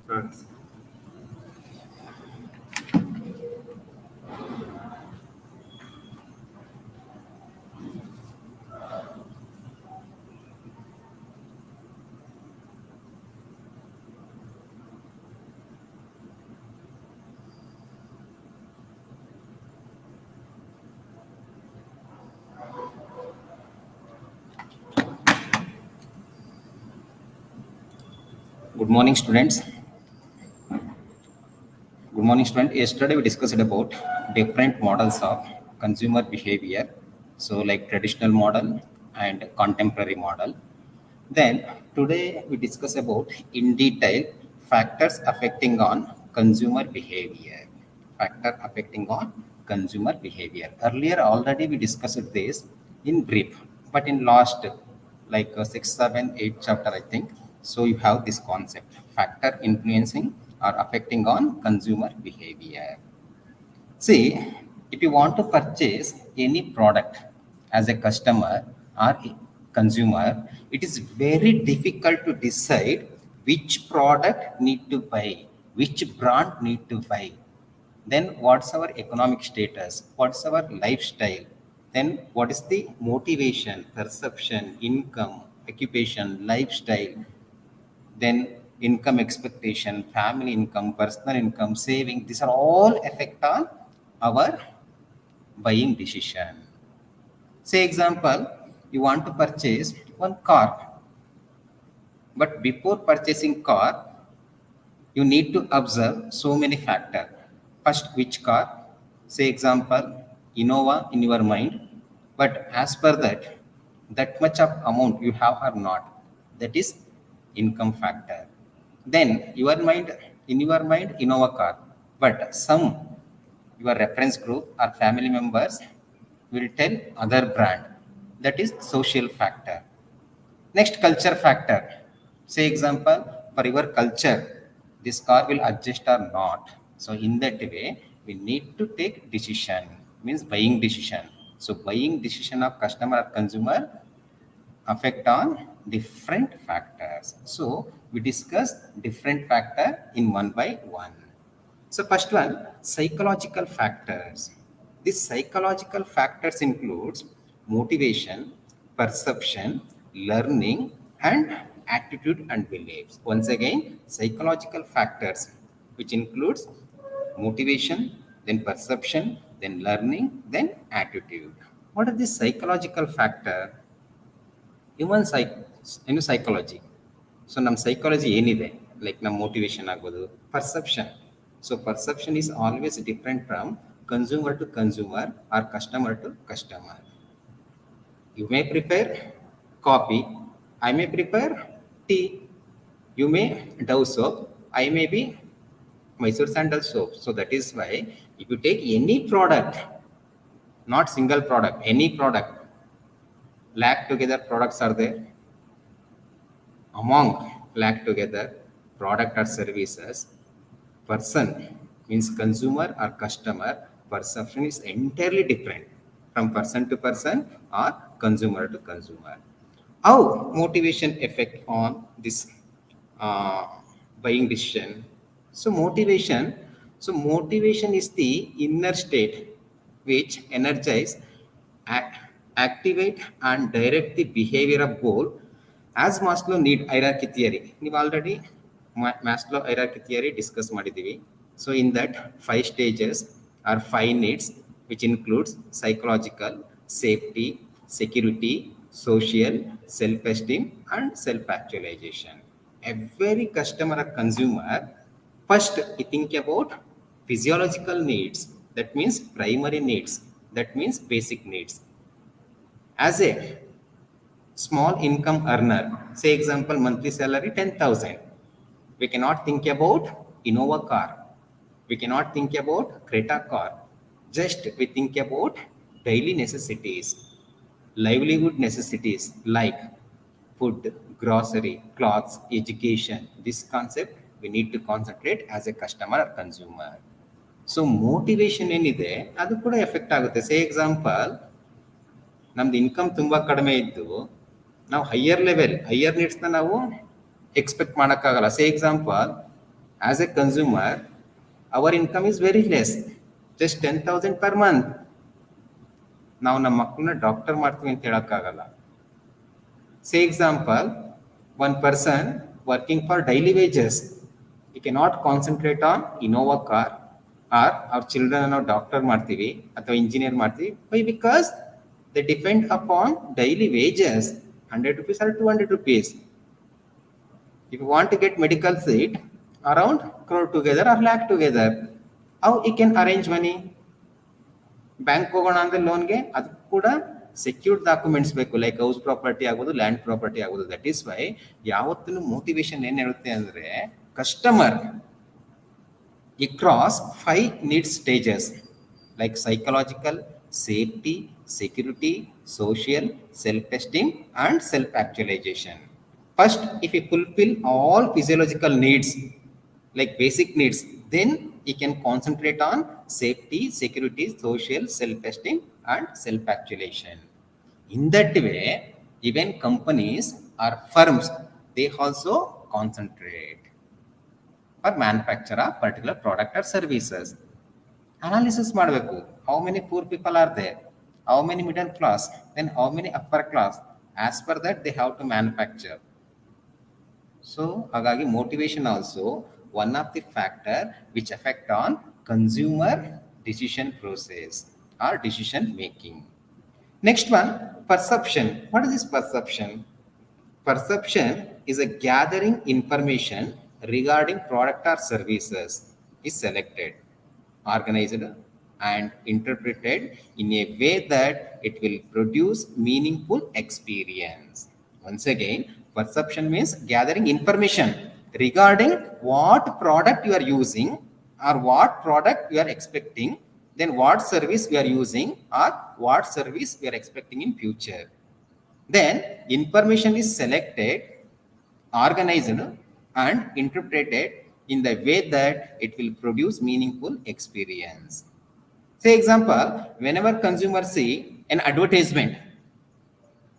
Yes. Good morning, students. Good morning, student. Yesterday we discussed about different models of consumer behavior. So, like traditional model and contemporary model. Then today we discuss about in detail factors affecting on consumer behavior. Factor affecting on consumer behavior. Earlier already we discussed this in brief, but in last like 6, 7, 8 chapter I think. So you have this concept factor influencing or affecting on consumer behavior. See, if you want to purchase any product as a customer or a consumer, it is very difficult to decide which product need to buy, which brand need to buy. Then what's our economic status? What's our lifestyle? Then what is the motivation, perception, income, occupation, lifestyle? Then income expectation, family income, personal income, saving, these are all affect on our buying decision. Say example, you want to purchase one car, but before purchasing car, you need to observe so many factors. First, which car? Say example, Innova in your mind, but as per that, that much of amount you have or not. That is income factor. Then in your mind, Innova car, but some your reference group or family members will tell other brand. That is social factor. Next, culture factor. Say example, for your culture, this car will adjust or not. So in that way, we need to take decision, means buying decision. So buying decision of customer or consumer affect on different factors. So we discuss different factor in one by one. So first one, psychological factors. These psychological factors includes motivation, perception, learning, and attitude and beliefs. Once again, psychological factors, which includes motivation, then perception, then learning, then attitude. What are the psychological factor? Human psychology. So ನಮ್ಮ psychology ಏನಿದೆ like ನಮ್ಮ motivation ಆಗ್ಬೋದು perception. So perception is always different from consumer to consumer or customer to customer. You may prepare coffee, I may prepare tea. You may Dove soap, I may be Mysore sandal soap. So that is why if you take any product, not single product, any product, lakh together products are there. Among lakh together product or services, person means consumer or customer perception is entirely different from person to person or consumer to consumer. How motivation affect on this uh, buying decision? So motivation is the inner state which energize, act, activate and direct the behavior of goal as Maslow need hierarchy theory. ನೀವು already Maslow hierarchy theory discuss ಮಾಡಿದ್ದೀವಿ. So in that 5 stages or 5 needs which includes psychological, safety, security, social, self-esteem and self-actualization. Every customer or consumer first we think about physiological needs, that means primary needs, that means basic needs. As a small income earner, say example monthly salary 10,000, we cannot think about Innova car, we cannot think about Creta car. Just we think about daily necessities, livelihood necessities like food, grocery, clothes, education. This concept we need to concentrate as a customer or consumer. So motivation ಏನಿದೆ ಅದು ಕೂಡ effect ಆಗುತ್ತೆ. ಸೇ example, ನಮ್ದು income ತುಂಬ ಕಡಿಮೆ ಇದ್ದು ನಾವು higher ನೀಡ್ಸ್ನ ನಾವು ಎಕ್ಸ್ಪೆಕ್ಟ್ ಮಾಡೋಕ್ಕಾಗಲ್ಲ. ಸೇ example, As a consumer, our income is very less, just 10,000 per month. ನಾವು ನಮ್ಮ ಮಕ್ಕಳನ್ನ ಡಾಕ್ಟರ್ ಮಾಡ್ತೀವಿ ಅಂತ ಹೇಳೋಕ್ಕಾಗಲ್ಲ. Say example, one person working for daily wages, he cannot concentrate on Innova car or our children ನಾವು doctor ಮಾಡ್ತೀವಿ ಅಥವಾ engineer ಮಾಡ್ತೀವಿ. Why? Because they depend upon daily wages, 100 rupees or 200 rupees. If you want to get medical seat, around crore together or lakh together, how he can arrange money? Bank ಹೋಗೋಣ ಅಂದ್ರೆ ಲೋನ್ಗೆ ಅದು ಕೂಡ secured documents ಬೇಕು, like house property ಆಗ್ಬೋದು, land property ಆಗ್ಬೋದು. That is Y ಯಾವತ್ತೂ motivation ಏನ್ ಹೇಳುತ್ತೆ ಅಂದ್ರೆ customer across 5 need stages like psychological, safety, security, social, self-esteem and self-actualization. First, if you fulfill all physiological needs like basic needs, then you can concentrate on safety, security, social, self-esteem and self-actualization. In that way, even companies or firms, they also concentrate or manufacture a particular product or services. Analysis ಮಾಡಬೇಕು. How many poor people are there? How many middle class? Then how many upper class? As per that, they have to manufacture. So, ಹಾಗಾಗಿ motivation also one of the factor which affect on consumer decision process or decision making. Next one, perception. What is this perception? Perception is a gathering information regarding product or services is selected, organized and interpreted in a way that it will produce meaningful experience. Once again, perception means gathering information regarding what product you are using or what product you are expecting, then what service you are using or what service you are expecting in future. Then information is selected, organized and interpreted in the way that it will produce meaningful experience. Say example, whenever consumers see an advertisement,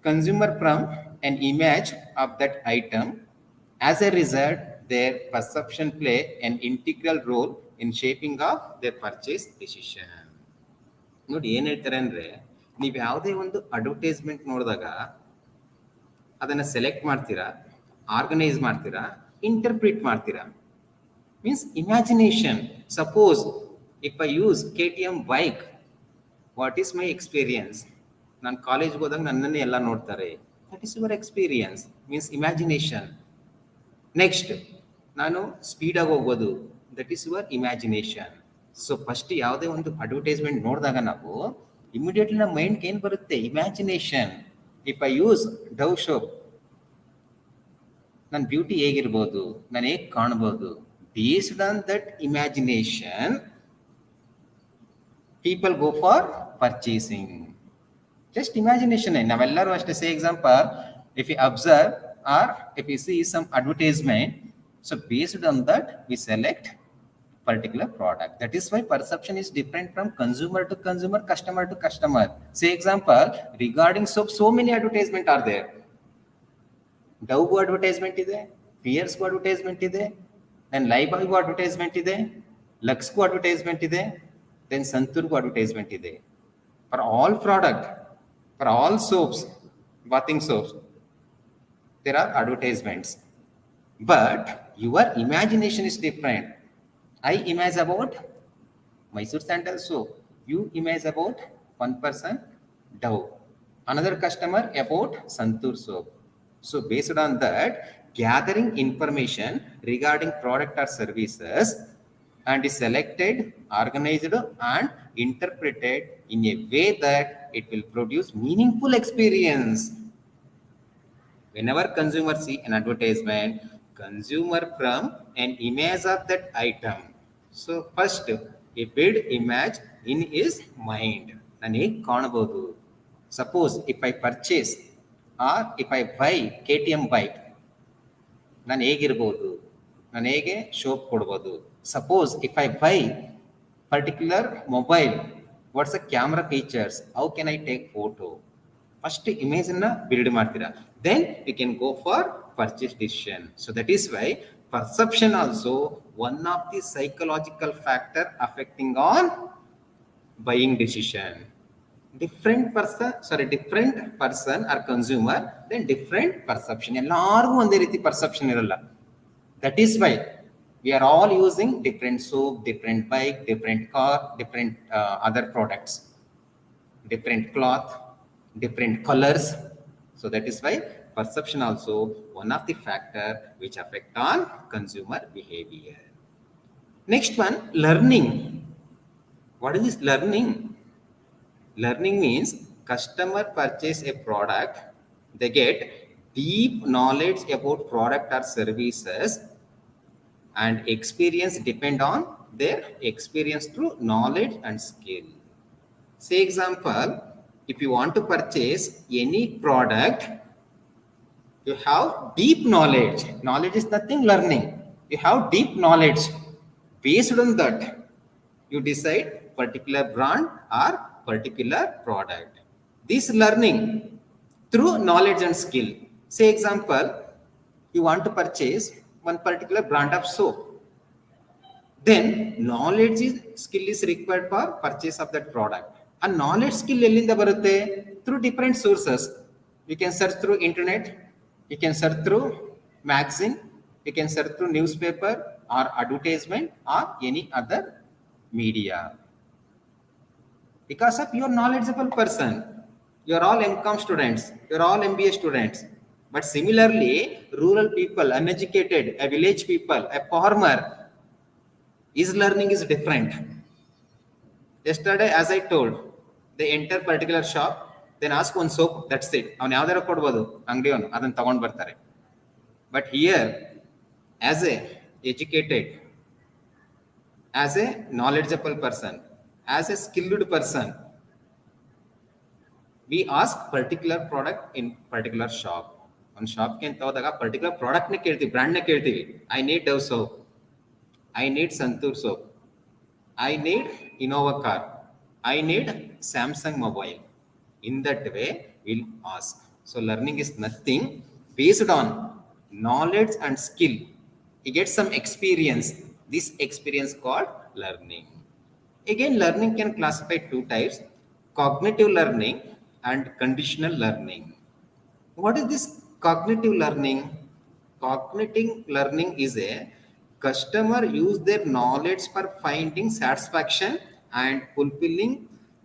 consumer from an image of that item, as a result, their perception play an integral role in shaping of their purchase decision. ನೋಡಿ ಏನ್ ಹೇಳ್ತಾರೆ ಅಂದ್ರೆ, ನೀವು ಯಾವುದೇ ಒಂದು advertisement ನೋಡಿದಾಗ ಅದನ್ನ select ಮಾಡ್ತೀರಾ, ಆರ್ಗನೈಸ್ ಮಾಡ್ತೀರಾ, ಇಂಟರ್ಪ್ರಿಟ್ ಮಾಡ್ತೀರಾ. Means imagination. Suppose if I use KTM bike, what is my experience? ನಾನು ಕಾಲೇಜ್ಗೆ ಹೋದಾಗ ನನ್ನನ್ನೇ ಎಲ್ಲ ನೋಡ್ತಾರೆ. That is your experience, means imagination. Next, ನಾನು ಸ್ಪೀಡಾಗಿ ಹೋಗ್ಬೋದು, that is your imagination. So first ಯಾವುದೇ ಒಂದು ಅಡ್ವರ್ಟೈಸ್ಮೆಂಟ್ ನೋಡಿದಾಗ ನಾವು ಇಮಿಡಿಯೇಟ್ಲಿ ನಮ್ಮ ಮೈಂಡ್ಗೆ ಏನು ಬರುತ್ತೆ? Imagination. If I use Dove soap, ನನ್ನ ಬ್ಯೂಟಿ ಹೇಗಿರ್ಬೋದು, ನಾನು ಹೇಗೆ ಕಾಣ್ಬೋದು, based on that imagination people go for purchasing. Just imagination. ನಾವೆಲ್ಲರೂ ಅಷ್ಟೇ. Say example, if you observe or if you see some advertisement, so based on that we select particular product. That is why perception is different from consumer to consumer, customer to customer. Say example, regarding soap, so many advertisement are there. Dove advertisement ಇದೆ, Fierce advertisement ಇದೆ, then Lifebuoy advertisement ಇದೆ, Lux advertisement ಇದೆ, then Santur advertisement ಇದೆ. For all product, for all soaps, bathing soaps, there are advertisements. But your imagination is different. I imagine about Mysore sandal soap. You imagine about one person Dove. Another customer about Santur soap. So based on that, gathering information regarding product or services and is selected, organized and interpreted in a way that it will produce meaningful experience. Whenever consumers see an advertisement, consumer from an image of that item. So first, a build image in his mind. ನಾನು ಹೇಗೆ ಕಾಣಬಹುದು? Suppose if I purchase or if I buy KTM bike, ನಾನು ಹೇಗಿರ್ಬೋದು, ನಾನು ಹೇಗೆ ಶೋಪ್ ಕೊಡ್ಬೋದು. Suppose if I buy particular mobile, what's the camera features, how can I take photo. First image ಅನ್ನ ಬಿಲ್ಡ್ ಮಾಡ್ತೀರಾ, then you can go for purchase decision. So that is why perception also one of the psychological factor affecting on buying decision. Different person or consumer, then different perception. ಎಲ್ಲರಿಗೂ ಒಂದೇ ರೀತಿ perception ಇರಲ್ಲ. That is why we are all using different soap, different bike, different car, different other products, different cloth, different colors. So that is why perception also one of the factor which affect on consumer behavior. Next one, learning. What is this learning? Learning means customer purchase a product, they get deep knowledge about product or services, and experience depend on their experience through knowledge and skill. Say example, if you want to purchase any product, you have deep knowledge. Knowledge is nothing, learning. You have deep knowledge. Based on that, you decide particular brand or particular product. This learning through knowledge and skill. Say example, you want to purchase one particular brand of soap. Then knowledge is skill is required for purchase of that product. And knowledge skill ellinda barutte? Through different sources. You can search through internet, you can search through magazine, you can search through newspaper or advertisement or any other media. Because of your knowledgeable person, you are all MCOM students, you are all MBA students. But similarly, rural people, uneducated, a village people, a farmer, his learning is different. Yesterday, as I told, they enter particular shop, then ask one soap, that's it. ಅವನು ಯಾವ್ದಾರ ಕೊಡ್ಬೋದು ಅಂಗಡಿಯವನು, ಅದನ್ನು ತಗೊಂಡು ಬರ್ತಾರೆ. But here, as a educated, as a knowledgeable person, as a skilled person, we ask particular product in particular shop. ಒಂದು ಶಾಪ್ಗೆ ಅಂತ ಹೋದಾಗ ಪರ್ಟಿಕ್ಯುಲರ್ ಪ್ರಾಡಕ್ಟ್ನೇ ಕೇಳ್ತೀವಿ, ಬ್ರ್ಯಾಂಡ್ನೇ ಕೇಳ್ತೀವಿ. I need Dove soap, I need santoor soap, I need Innova car, I need Samsung mobile. In that way, we'll ask. So learning is nothing based on knowledge and skill. You get some experience. This experience called learning. Again, learning can classify two types: cognitive learning and conditional learning. What is this cognitive learning? Cognitive learning is a customer use their knowledge for finding satisfaction and fulfilling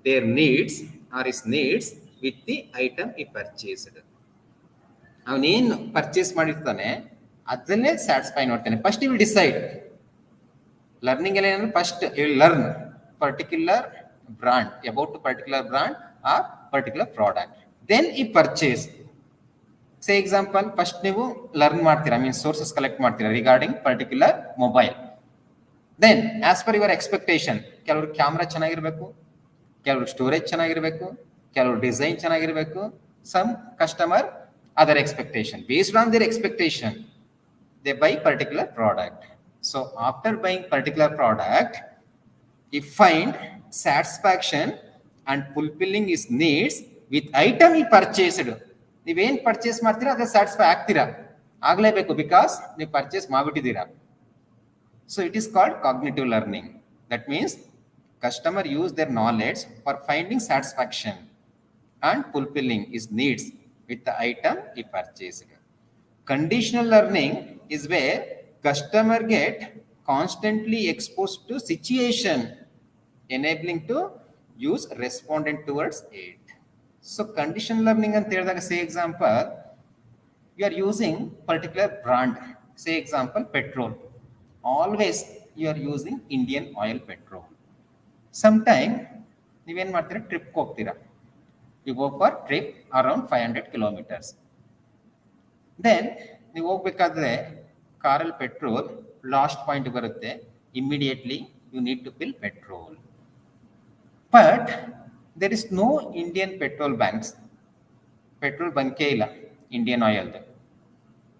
their needs or his needs with the item he purchased. ಅವನೇನು purchase ಮಾಡಿರ್ತಾನೆ ಅದನ್ನೇ satisfy ನೋಡ್ತಾನೆ. First will decide. Learning ಎಲ್ಲ ಏನಂದ್ರೆ first will learn particular brand, about particular brand or particular product. Then ಈ purchase. Say example, first ನೀವು learn ಮಾಡ್ತೀರಾ, means sources collect ಮಾಡ್ತೀರಾ regarding particular mobile. Then as per your expectation, ಕೆಲವರು camera ಚೆನ್ನಾಗಿರ್ಬೇಕು, ಕೆಲವರು storage ಚೆನ್ನಾಗಿರ್ಬೇಕು, ಕೆಲವರು ಡಿಸೈನ್ ಚೆನ್ನಾಗಿರ್ಬೇಕು. Some customer other expectation. Based on their expectation, they buy particular product. So after buying particular product, he find satisfaction and fulfilling his needs with item he purchased. ನೀವೇನು purchase ಮಾಡ್ತೀರಾ ಅದೇ satisfy ಆಗ್ತೀರಾ, ಆಗಲೇಬೇಕು, because ನೀವು purchase ಮಾಡಿಬಿಟ್ಟಿದ್ದೀರಾ. So it is called cognitive learning. That means customer use their knowledge for finding satisfaction and fulfilling his needs with the item he purchased. Conditional learning is where customer get constantly exposed to situation enabling to use respondent towards it. So conditional learning anta ಹೇಳಿದಾಗ, say example, you are using particular brand, say example petrol. Always you are using Indian oil petrol. Sometime ನೀವೇನು ಮಾಡ್ತೀರಾ, ಟ್ರಿಪ್ಗೆ ಹೋಗ್ತೀರಾ. You go for trip around 500 kilometers. Then ನೀವು ಹೋಗ್ಬೇಕಾದ್ರೆ ಕಾರಲ್ಲಿ petrol last point ಬರುತ್ತೆ. Immediately you need to fill petrol. But there is no Indian petrol banks. Petrol ಬಂಕೇ ಇಲ್ಲ ಇಂಡಿಯನ್ ಆಯಿಲ್ದು.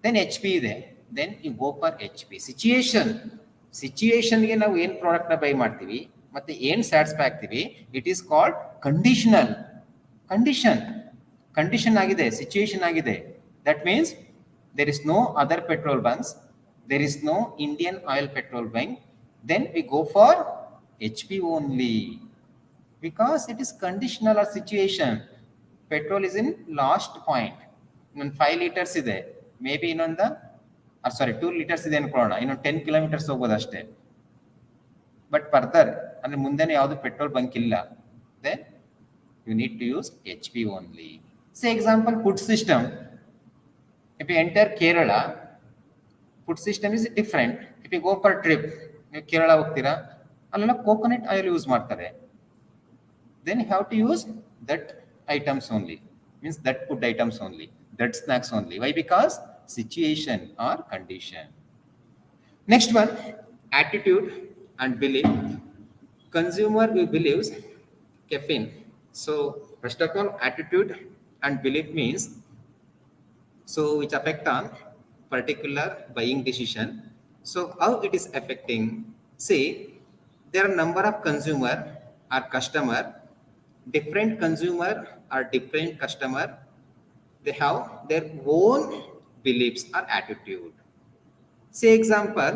ದೆನ್ ಎಚ್ ಪಿ ಇದೆ. Then you go for H P. ಸಿಚುಯೇಷನ್ಗೆ ನಾವು ಏನು ಪ್ರಾಡಕ್ಟ್ನ ಬೈ ಮಾಡ್ತೀವಿ ಮತ್ತೆ ಏನು ಸ್ಯಾಟಿಸ್ಫೈ ಆಗ್ತೀವಿ, it is called conditional. Condition ಆಗಿದೆ, ಸಿಚುಯೇಷನ್ ಆಗಿದೆ. That means there is no other petrol bunks, there is no Indian oil petrol buying, then we go for HP only because it is conditional or situation. Petrol is in last point. In 5 liters ಇದೆ may be ಇನ್ನೊಂದು 2 liters ಇದೆ ಅನ್ಕೊಳ್ಳೋಣ, ಇನ್ನೊಂದು 10 kilometers ಹೋಗ್ಬೋದು ಅಷ್ಟೇ. But further ಅಂದ್ರೆ ಮುಂದೆನೇ ಯಾವುದು petrol bunk ಇಲ್ಲ, then you need to use HP only. Say example food system. If you enter Kerala, food system is different. If you go for trip, ನೀವು ಕೇರಳ ಹೋಗ್ತೀರಾ, ಅಲ್ಲೆಲ್ಲ ಕೋಕೋನಟ್ ಆಯಿಲ್ ಯೂಸ್ ಮಾಡ್ತಾರೆ. Then you have to use that items only, means that food items only, that snacks only. Why? Because situation or condition. Next one, attitude and belief. Consumer who believes caffeine. So first of all, attitude and belief means so which affect on particular buying decision. So how it is affecting? See, there are number of consumer or customer. Different consumer or different customer, they have their own beliefs or attitude. Say example,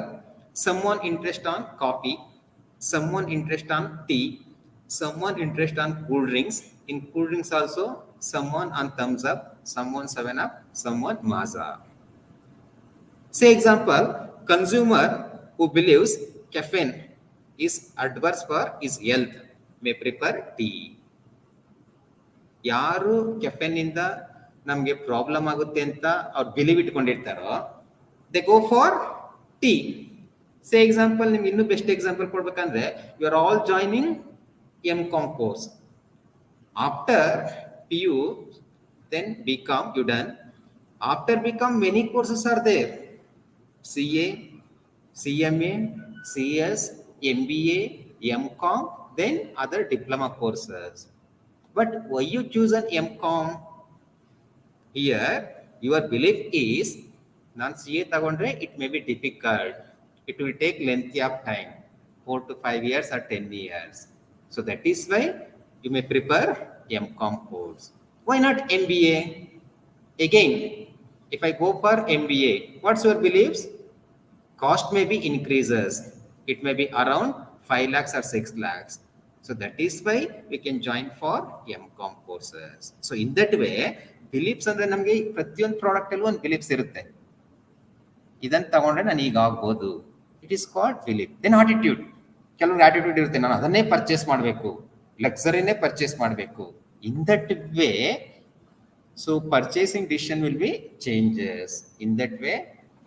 someone interest on coffee, someone interest on tea, someone interest on cool drinks. In cool drinks also, someone on thumbs up, someone 7 up, someone Mazda. Say example, consumer who believes caffeine is adverse for his health may prefer tea. ಯಾರು caffeine ಇಂದ ನಮಗೆ problem ಆಗುತ್ತೆ ಅಂತ ಅವ್ರು believe ಇಟ್ಕೊಂಡಿರ್ತಾರೋ, they go for tea. Say example, ನಿಮ್ಗೆ ಇನ್ನೂ best example ಕೊಡ್ಬೇಕಂದ್ರೆ, you are all joining M.Com course. After PU, then BCom you done. After BCom, many courses are there. CA, CMA, CS, MBA, M.Com, then other diploma courses. But why you choose an M.Com? Here, your belief is, non CA tagondre, it may be difficult. It will take length of time, 4 to 5 years or 10 years. So that is why you may prefer M.Com course. Why not MBA? Again, if I go for MBA, what's your beliefs? Cost may be increases. It may be around 5 lakhs or 6 lakhs. So that is why we can join for M.Com courses. So in that way, beliefs ಅಂದ್ರೆ ನಮಗೆ ಪ್ರತಿಯೊಂದು product ಅಲ್ಲೂ ಒಂದು beliefs ಇರುತ್ತೆ. ಇದನ್ನು ತಗೊಂಡ್ರೆ ನಾನು ಈಗ ಆಗ್ಬೋದು. It is called belief. Then attitude. ಕೆಲವ್ರಿಗೆ ಆಟಿಟ್ಯೂಡ್ ಇರುತ್ತೆ, ನಾನು ಅದನ್ನೇ ಪರ್ಚೇಸ್ ಮಾಡಬೇಕು, ಲಕ್ಸರಿನೇ ಪರ್ಚೇಸ್ ಮಾಡಬೇಕು. In that way, so purchasing decision will be changes. In that way,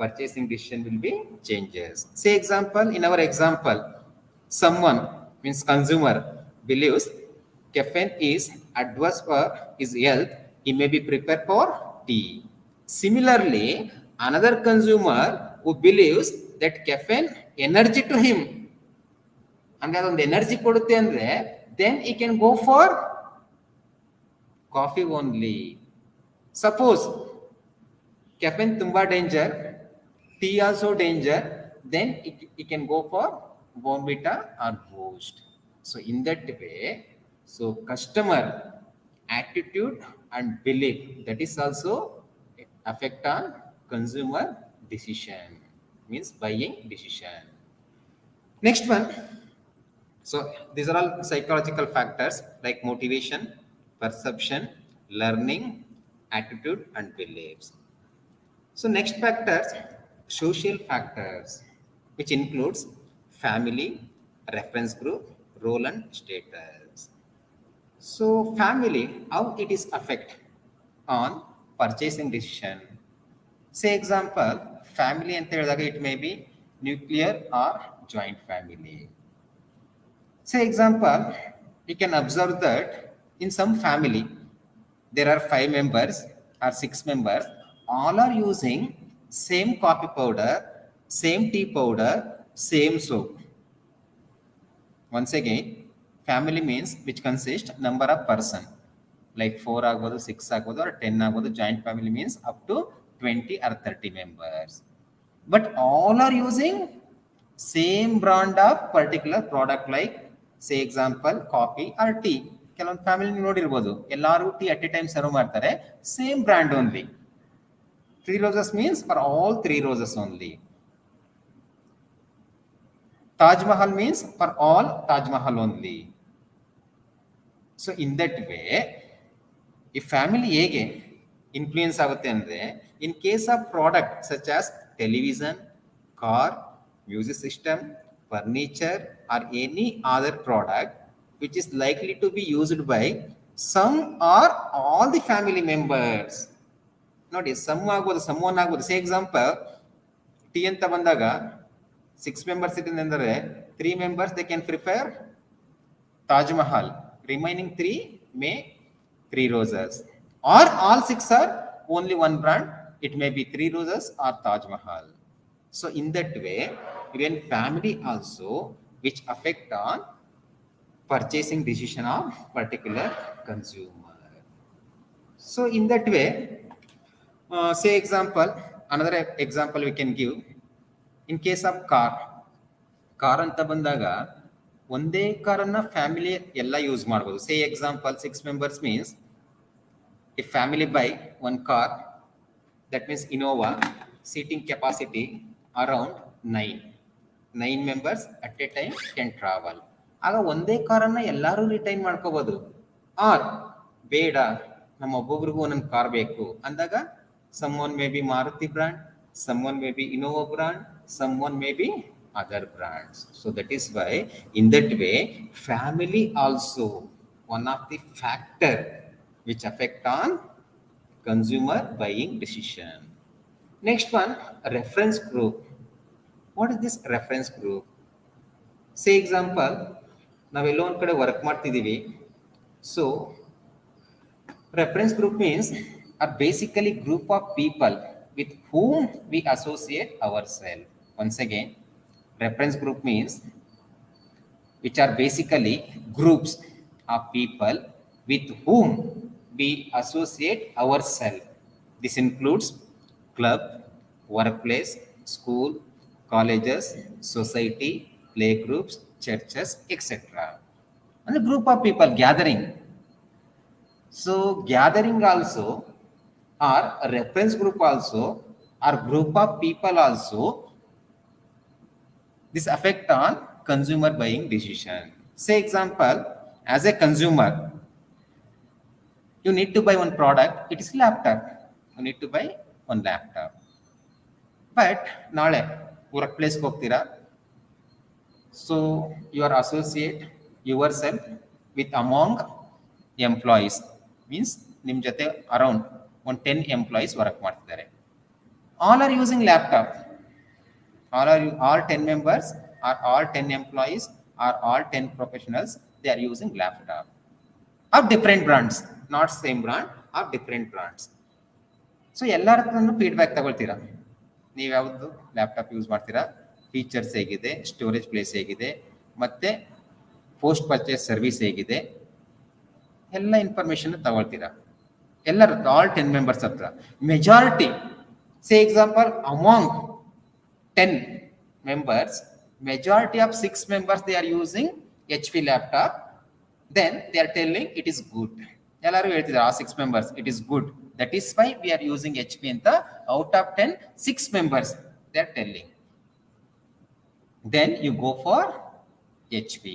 purchasing decision will be changes. Say example, in our example, someone means consumer believes caffeine is adverse for his health, he may be prepared for tea. Similarly, another consumer who believes that caffeine energy to him, and adondu energy kodutte andre, then he can go for coffee only. Suppose caffeine tumba danger, tea also danger, then it can go for Bournvita or Boost. So in that way, so customer attitude and belief, that is also affect on consumer decision, means buying decision. Next one, so these are all psychological factors like motivation, perception, learning, attitude and beliefs. So next factors, social factors, which includes family, reference group, role and status. So family, how it is affect on purchasing decision. Say example, family anta helidaga it may be nuclear or joint family. Say example, you can observe that in some family there are 5 members or 6 members, all are using same coffee powder, same tea powder, same soap. Once again, family means which consists number of person, like 4 agbodu, 6 agbodu or 10 agbodu. Joint family means up to 20 or 30 members. But all are using same brand of particular product, like say example coffee or tea. ಕೆಲವೊಂದು family ನೋಡಿರ್ಬೋದು, ಎಲ್ಲರೂ tea at a time serve ಮಾಡ್ತಾರೆ, same brand only. 3 roses means for all 3 roses only. Taj Mahal means for all Taj Mahal only. So in that way, ಈ family ಹೇಗೆ influence ಆಗುತ್ತೆ ಅಂದರೆ in case of product such as television, car, music system, furniture or any other product which is likely to be used by some or all the family members. ನೋಡಿ, some ಆಗ್ಬೋದು, some one ಆಗ್ಬೋದು. Say example, tea ಅಂತ ಬಂದಾಗ 6 members ಇಟ್ಟಿದೆ ಅಂದರೆ 3 members they can prefer Taj Mahal. Remaining 3 may 3 roses. Or all 6 are only one brand. It may be 3 roses or Taj Mahal. So in that way, even family also, which affect on purchasing decision of particular consumer. So in that way, say example, another example we can give. In case of car ಅಂತ ಬಂದಾಗ ಒಂದೇ ಕಾರನ್ನ family ಎಲ್ಲ use ಮಾಡ್ಬೋದು. Say example 6 members means if family buy one car, that means Innova, seating capacity around 9 members at a time can travel. ಆಗ ಒಂದೇ ಕಾರನ್ನ ಎಲ್ಲರೂ ರಿಟೈನ್ ಮಾಡ್ಕೋಬಹುದು. ಆರ್ ಬೇಡ, ನಮ್ಮ ಒಬ್ಬೊಬ್ರಿಗೂ ಒಂದೊಂದು ಕಾರ್ ಬೇಕು ಅಂದಾಗ someone may be Maruti brand, someone may be Innova brand, someone may be other brands. So that is why in that way family also one of the factor which affect on consumer buying decision. Next one, reference group. What is this reference group? Say example, ನಾವೆಲ್ಲೋ ಒಂದು ಕಡೆ work ಮಾಡ್ತಿದ್ದೀವಿ. So reference group means are basically group of people with whom we associate ourselves. Once again, reference group means which are basically groups of people with whom we associate ourselves. This includes club, workplace, school, colleges, society, play groups, churches, etc. And a group of people gathering. So gathering also, or reference group also, or group of people also, this affect on consumer buying decision. Say example, as a consumer, you need to buy one product, it is laptop. You need to buy one laptop. But ನಾಳೆ work ಪ್ಲೇಸ್ಗೆ ಹೋಗ್ತೀರಾ, so you are associate yourself with among employees. Means ನಿಮ್ಮ ಜೊತೆ around ಒಂದು 10 employees work ಮಾಡ್ತಿದ್ದಾರೆ. All are using laptop. all 10 members or all 10 employees or all 10 professionals, they are using laptop of different brands, not same brand, of different brands. So ಎಲ್ಲರ ಹತ್ರನೂ feedback ತಗೊಳ್ತೀರಾ. ನೀವು ಯಾವುದು laptop use ಮಾಡ್ತೀರಾ, features ಹೇಗಿದೆ, storage place ಹೇಗಿದೆ, ಮತ್ತು post purchase service ಹೇಗಿದೆ, ಎಲ್ಲ ಇನ್ಫಾರ್ಮೇಷನ್ ತಗೊಳ್ತೀರಾ ಎಲ್ಲರೂ, ಆಲ್ 10 ಮೆಂಬರ್ಸ್ ಹತ್ರ. Majority, say example, among 10 members, majority of 6 members they are using HP laptop, then they are telling it is good. ಎಲ್ಲರೂ ಹೇಳ್ತಿದ್ದಾರೆ ಆ 6 members it is good, that is why we are using HP ಅಂತ. out of 10, 6 members they are telling. Then you go for HP.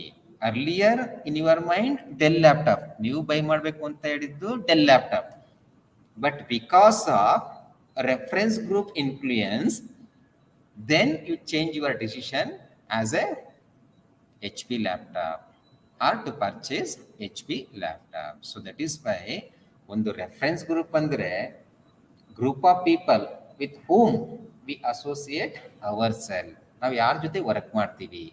earlier in your mind Dell laptop ನೀವು by ಮಾಡಬೇಕು ಅಂತ ಹೇಳಿದ್ದು Dell laptop, but because of reference group influence, then you change your decision as a HP laptop or to purchase HP laptop. So that is why ಒಂದು reference group ಅಂದ್ರೆ group of people with whom we associate ourselves. ನಾವು ಯಾರ ಜೊತೆ work ಮಾಡ್ತೀವಿ,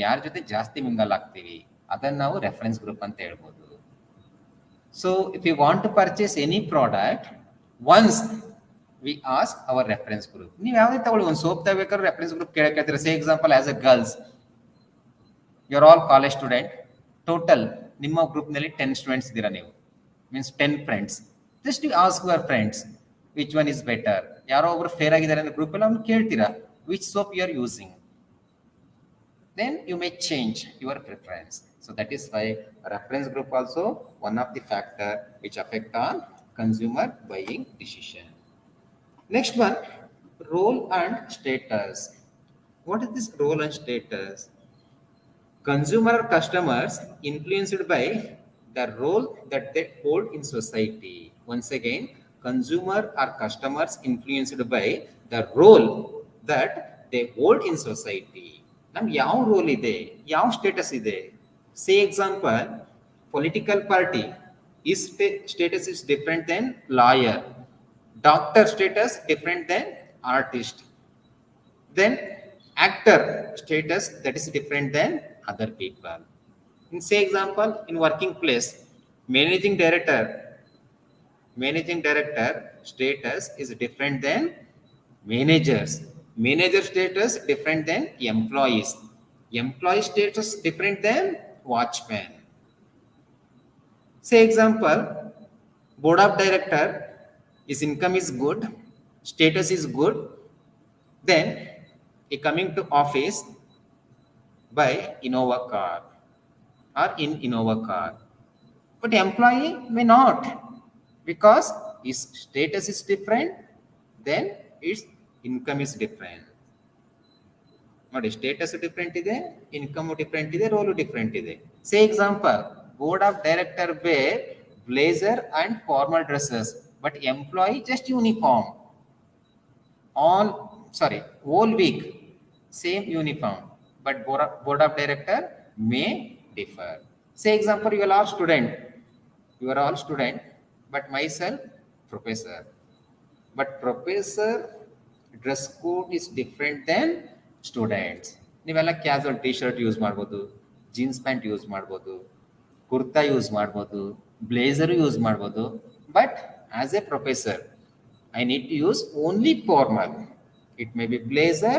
ಯಾರ ಜೊತೆ ಜಾಸ್ತಿ mingle ಆಗ್ತೀವಿ, ಅದನ್ನು ನಾವು ರೆಫರೆನ್ಸ್ ಗ್ರೂಪ್ ಅಂತ ಹೇಳ್ಬೋದು. So if you want to purchase any product, once we ask our reference group. ನೀವು ಯಾವುದೇ ತಗೊಳ್ಳಿ, ಒಂದು ಸೋಪ್ ತಗೋಬೇಕಾದ್ರೆ ರೆಫರೆನ್ಸ್ ಗ್ರೂಪ್ ಕೇಳ್ತೀರಾ. Say example, as a girls you are all college student, total ನಿಮ್ಮ ಗ್ರೂಪ್ನಲ್ಲಿ 10 ಸ್ಟೂಡೆಂಟ್ಸ್ ಇದ್ದೀರಾ, ನೀವು means 10 friends. Just you ask your friends which one is better. ಯಾರೋ ಒಬ್ರು ಫೇರ್ ಆಗಿದ್ದಾರೆ ಅಂದ್ರೆ ಗ್ರೂಪಲ್ಲಿ ಅವ್ನು ಕೇಳ್ತೀರಾ which soap you are using. then you may change your preference. So that is why reference group also one of the factor which affect on consumer buying decision. Next one, role and status. What is this role and status? Consumer or customers influenced by the role that they hold in society. Once again, consumer or customers influenced by the role that they hold in society. ನಮ್ಗೆ ಯಾವ roll ಇದೆ, ಯಾವ status ಇದೆ? Say example, political party is status is different than lawyer, doctor status different than artist, then actor status that is different than other people. In say example, in working place, managing director status is different than managers, manager status different than employees, employee status different than watchman. Say example, board of director, his income is good, status is good, then he coming to office by Innova car or in Innova car. But employee may not, because his status is different, then his income is different. ನೋಡಿ, status different ಇದೆ, income different ಇದೆ, roll different ಇದೆ. Say example, board of director wear blazer and formal dresses, but employee just uniform. Whole week same uniform, but board of director may differ. Say example, you are all student, but myself professor, but professor dress code is different than students. ನೀವೆಲ್ಲ casual T shirt use ಮಾಡ್ಬೋದು, jeans pant use ಮಾಡ್ಬೋದು, kurta use ಮಾಡ್ಬೋದು, blazer use ಮಾಡ್ಬೋದು. But as A professor, I need to use only formal. It may be blazer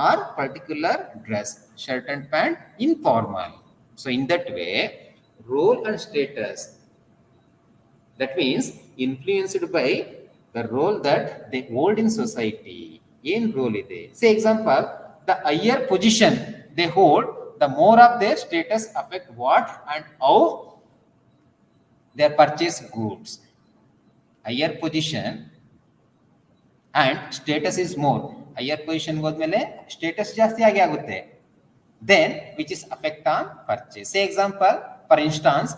or particular dress, shirt and pant, informal. So in that way, role and status, that means influenced by the role that they hold in society. ಏನು role ಇದೆ? Say example, the higher position they hold, the more of their status affect what and how they purchase goods. Higher position and status is more. Higher position ಹೋದ್ಮೇಲೆ status ಜಾಸ್ತಿ ಆಗುತ್ತೆ. Then which is affect on purchase. Say example, for instance,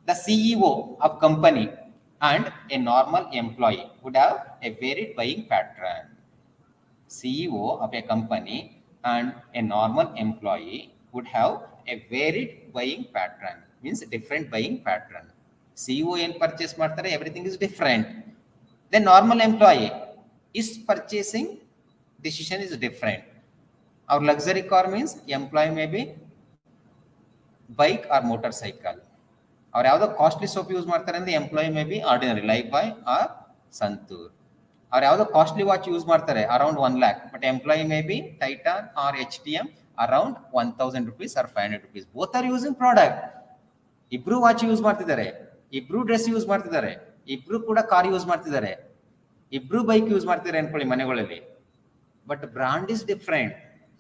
the CEO of company and a normal employee would have a varied buying pattern. CEO of a company and a normal employee would have a varied buying pattern. Means different buying pattern. CEO ಏನು purchase ಮಾಡ್ತಾರೆ, everything is different. Then normal employee is purchasing decision is different. Our luxury car means employee may be bike or motorcycle. ಅವ್ರು ಯಾವುದೋ costly soap use ಮಾಡ್ತಾರೆ ಅಂದ್ರೆ employee may be ordinary Lifebuoy or Santoor. ಅವ್ರು ಯಾವುದೋ costly watch use ಮಾಡ್ತಾರೆ around 1 lakh, but employee may be Titan or HTM around 1000 rupees or 500 rupees. Both are using product. ಇಬ್ರು watch use ಮಾಡ್ತಿದ್ದಾರೆ, ಇಬ್ರು dress use ಮಾಡ್ತಿದ್ದಾರೆ, ಇಬ್ರು ಕೂಡ car use ಮಾಡ್ತಿದ್ದಾರೆ, ಇಬ್ರು ಬೈಕ್ ಯೂಸ್ ಮಾಡ್ತಿದ್ದಾರೆ ಅನ್ಕೊಳ್ಳಿ ಮನೆಗಳಲ್ಲಿ. But brand is different.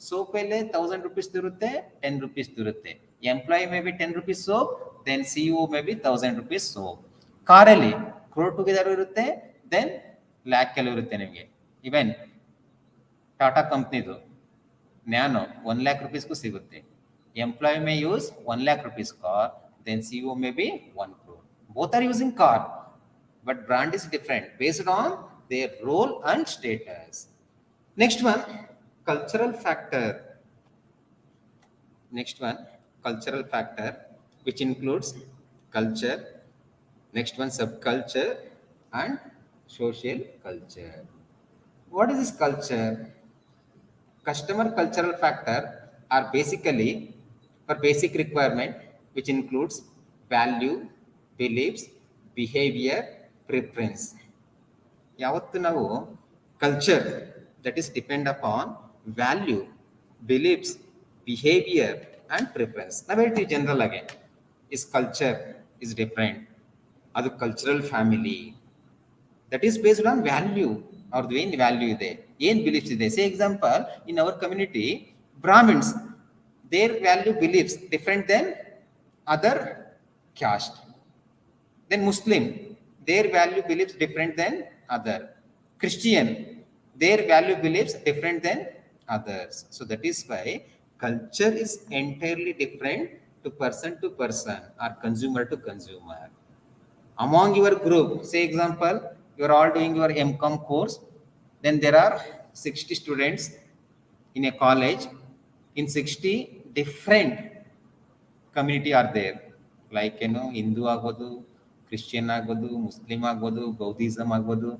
Soap ಅಲ್ಲೇ 1000 rupees ಇರುತ್ತೆ, 10 rupees ಇರುತ್ತೆ. Employee may be 10 rupees soap, then CEO may be 1000 rupees soap. ಕಾರಲ್ಲಿ ಕ್ರೋರ್ ಟುಗೆದರ್ ಇರುತ್ತೆ, ದೆನ್ ಲ್ಯಾಕ್ ಕೆಲವು ಇರುತ್ತೆ ನಿಮಗೆ. ಇವನ್ ಟಾಟಾ ಕಂಪ್ನಿದು ನ್ಯಾನೋ 1 lakh rupeesಗೂ ಸಿಗುತ್ತೆ. Employee may use 1 lakh rupees car, then CEO may be 1 crore. Both are using car, but brand is different based on their role and status. Next one, cultural factor. Cultural factor, which includes culture, next one subculture, and social culture. What is this culture? Customer cultural factor are basically for basic requirement, which includes value, beliefs, behavior, preference. ಯಾವತ್ತು ನಾವು culture that is depend upon value, beliefs, behavior and preference. ನಾವು ಹೇಳ್ತೀವಿ general ಆಗಿ is culture is different, ಅದು cultural family, that is based on value. ಅವ್ರದ್ದು ಏನು value ಇದೆ, ಏನು ಬಿಲೀಫ್ಸ್ ಇದೆ. Say example, in our community Brahmins, their value beliefs different than other caste. Then Muslim, their value beliefs different than other. Christian, their value beliefs different than others. So that is why Culture is entirely different to person or consumer to consumer. Among your group, say example, you are all doing your MCOM course, then there are 60 students in a college. In 60 different community are there, like Hindu ಆಗ್ಬೋದು, Christian ಆಗ್ಬೋದು, Muslim ಆಗ್ಬೋದು, Buddhism ಆಗ್ಬೋದು.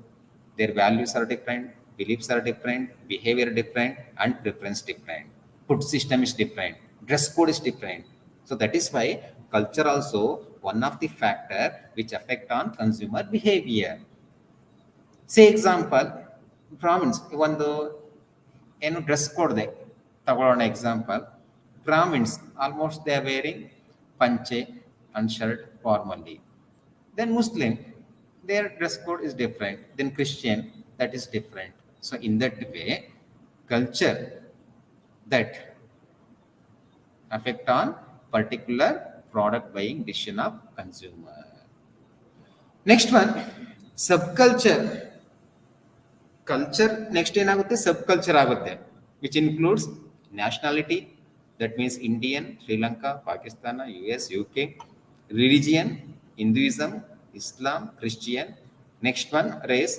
Their values are different, beliefs are different, behavior different, and preference different. Food system is different, dress code is different. So that is why culture also one of the factor which affect on consumer behavior. Say example, Brahmins ಒಂದು ಏನು dress ಕೋಡ್ದೆ ತಗೊಳ್ಳೋಣ example. Brahmins almost they are wearing panche and shirt formally. Then Muslim, their dress code is different. Then Christian, that is different. So in that way, culture that affect on particular product buying decision of consumer. Next one, subculture. Culture next ಏನಾಗುತ್ತೆ, subculture ಆಗುತ್ತೆ, which includes nationality, that means Indian, Sri Lanka, Pakistan, US, UK, religion, Hinduism, Islam, Christian. Next one, race,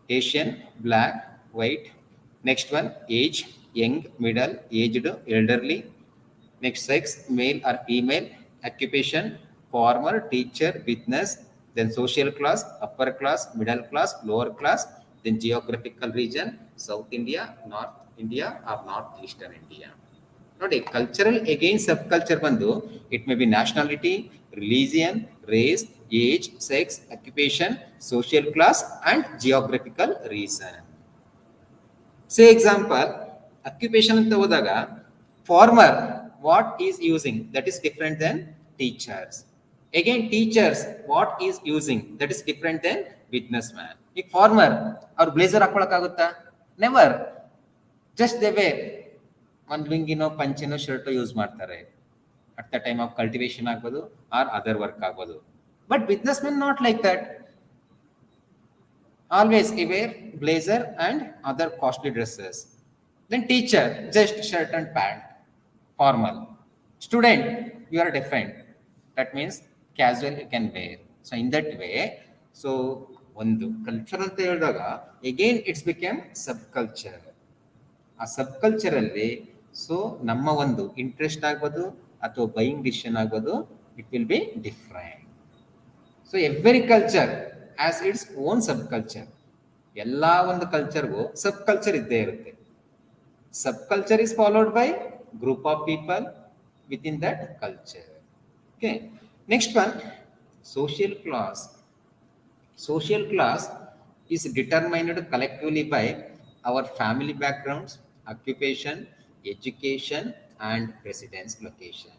Asian, black, white. Next one, age, young, middle, aged, elderly. Next, sex, male or female. Occupation, farmer, teacher, business. Then social class, upper class, middle class, lower class. Then geographical region, South India, North India, or Northeastern India. ನೋಡಿ, cultural again subculture ಬಂದು it may be nationality, religion, race, age, sex, occupation, social class, and geographical region. Say example, occupation ಅಂತ ಹೋದಾಗ farmer what is using, that is different than teachers. Again teachers what is using, that is different than businessman. ಈಗ farmer ಅವ್ರು blazer ಹಾಕೊಳಕ್ಕಾಗುತ್ತಾ? Never. Just they wear ಒಂದು ಲುಂಗಿನೋ ಪಂಚೆನೋ ಶರ್ಟೋ use ಮಾಡ್ತಾರೆ at the time of cultivation ಆಗ್ಬೋದು or other work ಆಗ್ಬೋದು. But businessmen not like that. Always he wear blazer and other costly dresses. Then teacher, just shirt and pant, formal. Student, you are different. That means casual you can wear. So in that way, so ಒಂದು culture ಅಂತ ಹೇಳಿದಾಗ again it's became subculture. ಆ ಸಬ್ಕಲ್ಚರಲ್ಲಿ so ನಮ್ಮ ಒಂದು interest ಆಗ್ಬೋದು ಅಥವಾ buying decision ಆಗ್ಬೋದು, it will be different. So every culture as its own subculture. ಎಲ್ಲ ಒಂದು ಕಲ್ಚರ್ಗೂ ಸಬ್ ಕಲ್ಚರ್ ಇದ್ದೇ ಇರುತ್ತೆ. Subculture is followed by group of people within that culture. Okay, next one, social class. Social class is determined collectively by our family backgrounds, occupation, education, and residence location.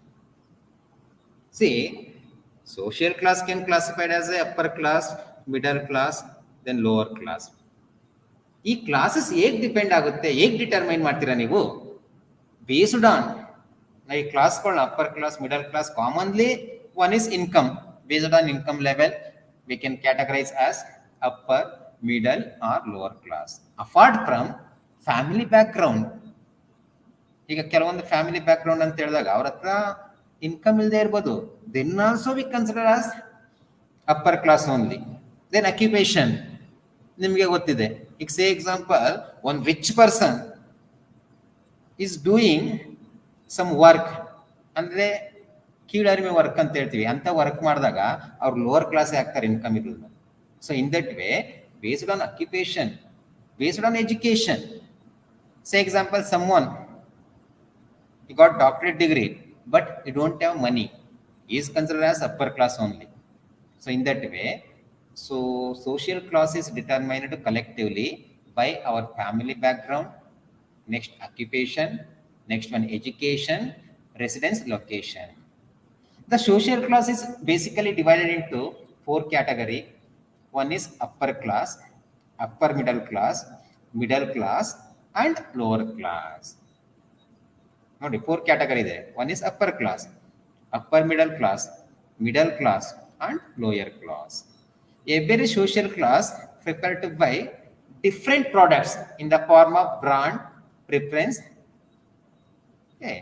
See, social class can be classified as a upper class, middle class, then lower class. ಈ classes ಹೇಗೆ depend ಆಗುತ್ತೆ, ಹೇಗೆ determine ಮಾಡ್ತೀರಾ ನೀವು? Based on ಈ ಕ್ಲಾಸ್ಗಳನ್ನ upper class, middle class, commonly one is income. Based on income level we can categorize as upper, middle, or lower class. Apart from family background, ಈಗ ಕೆಲವೊಂದು ಫ್ಯಾಮಿಲಿ ಬ್ಯಾಕ್ಗ್ರೌಂಡ್ ಅಂತ ಹೇಳಿದಾಗ ಅವ್ರ ಹತ್ರ ಇನ್ಕಮ್ ಇಲ್ಲದೆ ಇರ್ಬೋದು, then also we consider as upper class only. Then occupation ನಿಮಗೆ ಗೊತ್ತಿದೆ. ಈಗ say example, one rich person is doing some work, ಅಂದರೆ ಕೀಳರಿಮೆ ವರ್ಕ್ ಅಂತ ಹೇಳ್ತೀವಿ, ಅಂತ ವರ್ಕ್ ಮಾಡಿದಾಗ ಅವ್ರು ಲೋವರ್ ಕ್ಲಾಸ್ ಆಗ್ತಾರೆ ಇನ್ಕಮ್ ಇರಲಿಲ್ಲ. So in that way, based on occupation, based on education. Say example, someone he got doctorate degree but he don't have money, he is considered as upper class only. So in that way, so social class is determined collectively by our family background, next occupation, next one education, residence location. The social class is basically divided into 4 categories. One is upper class, upper middle class, and lower class. ನೋಡಿ, 4 category ಇದೆ. One is upper class, upper middle class, and lower class. Every social class preferred to buy different products in the form of brand, preference, okay,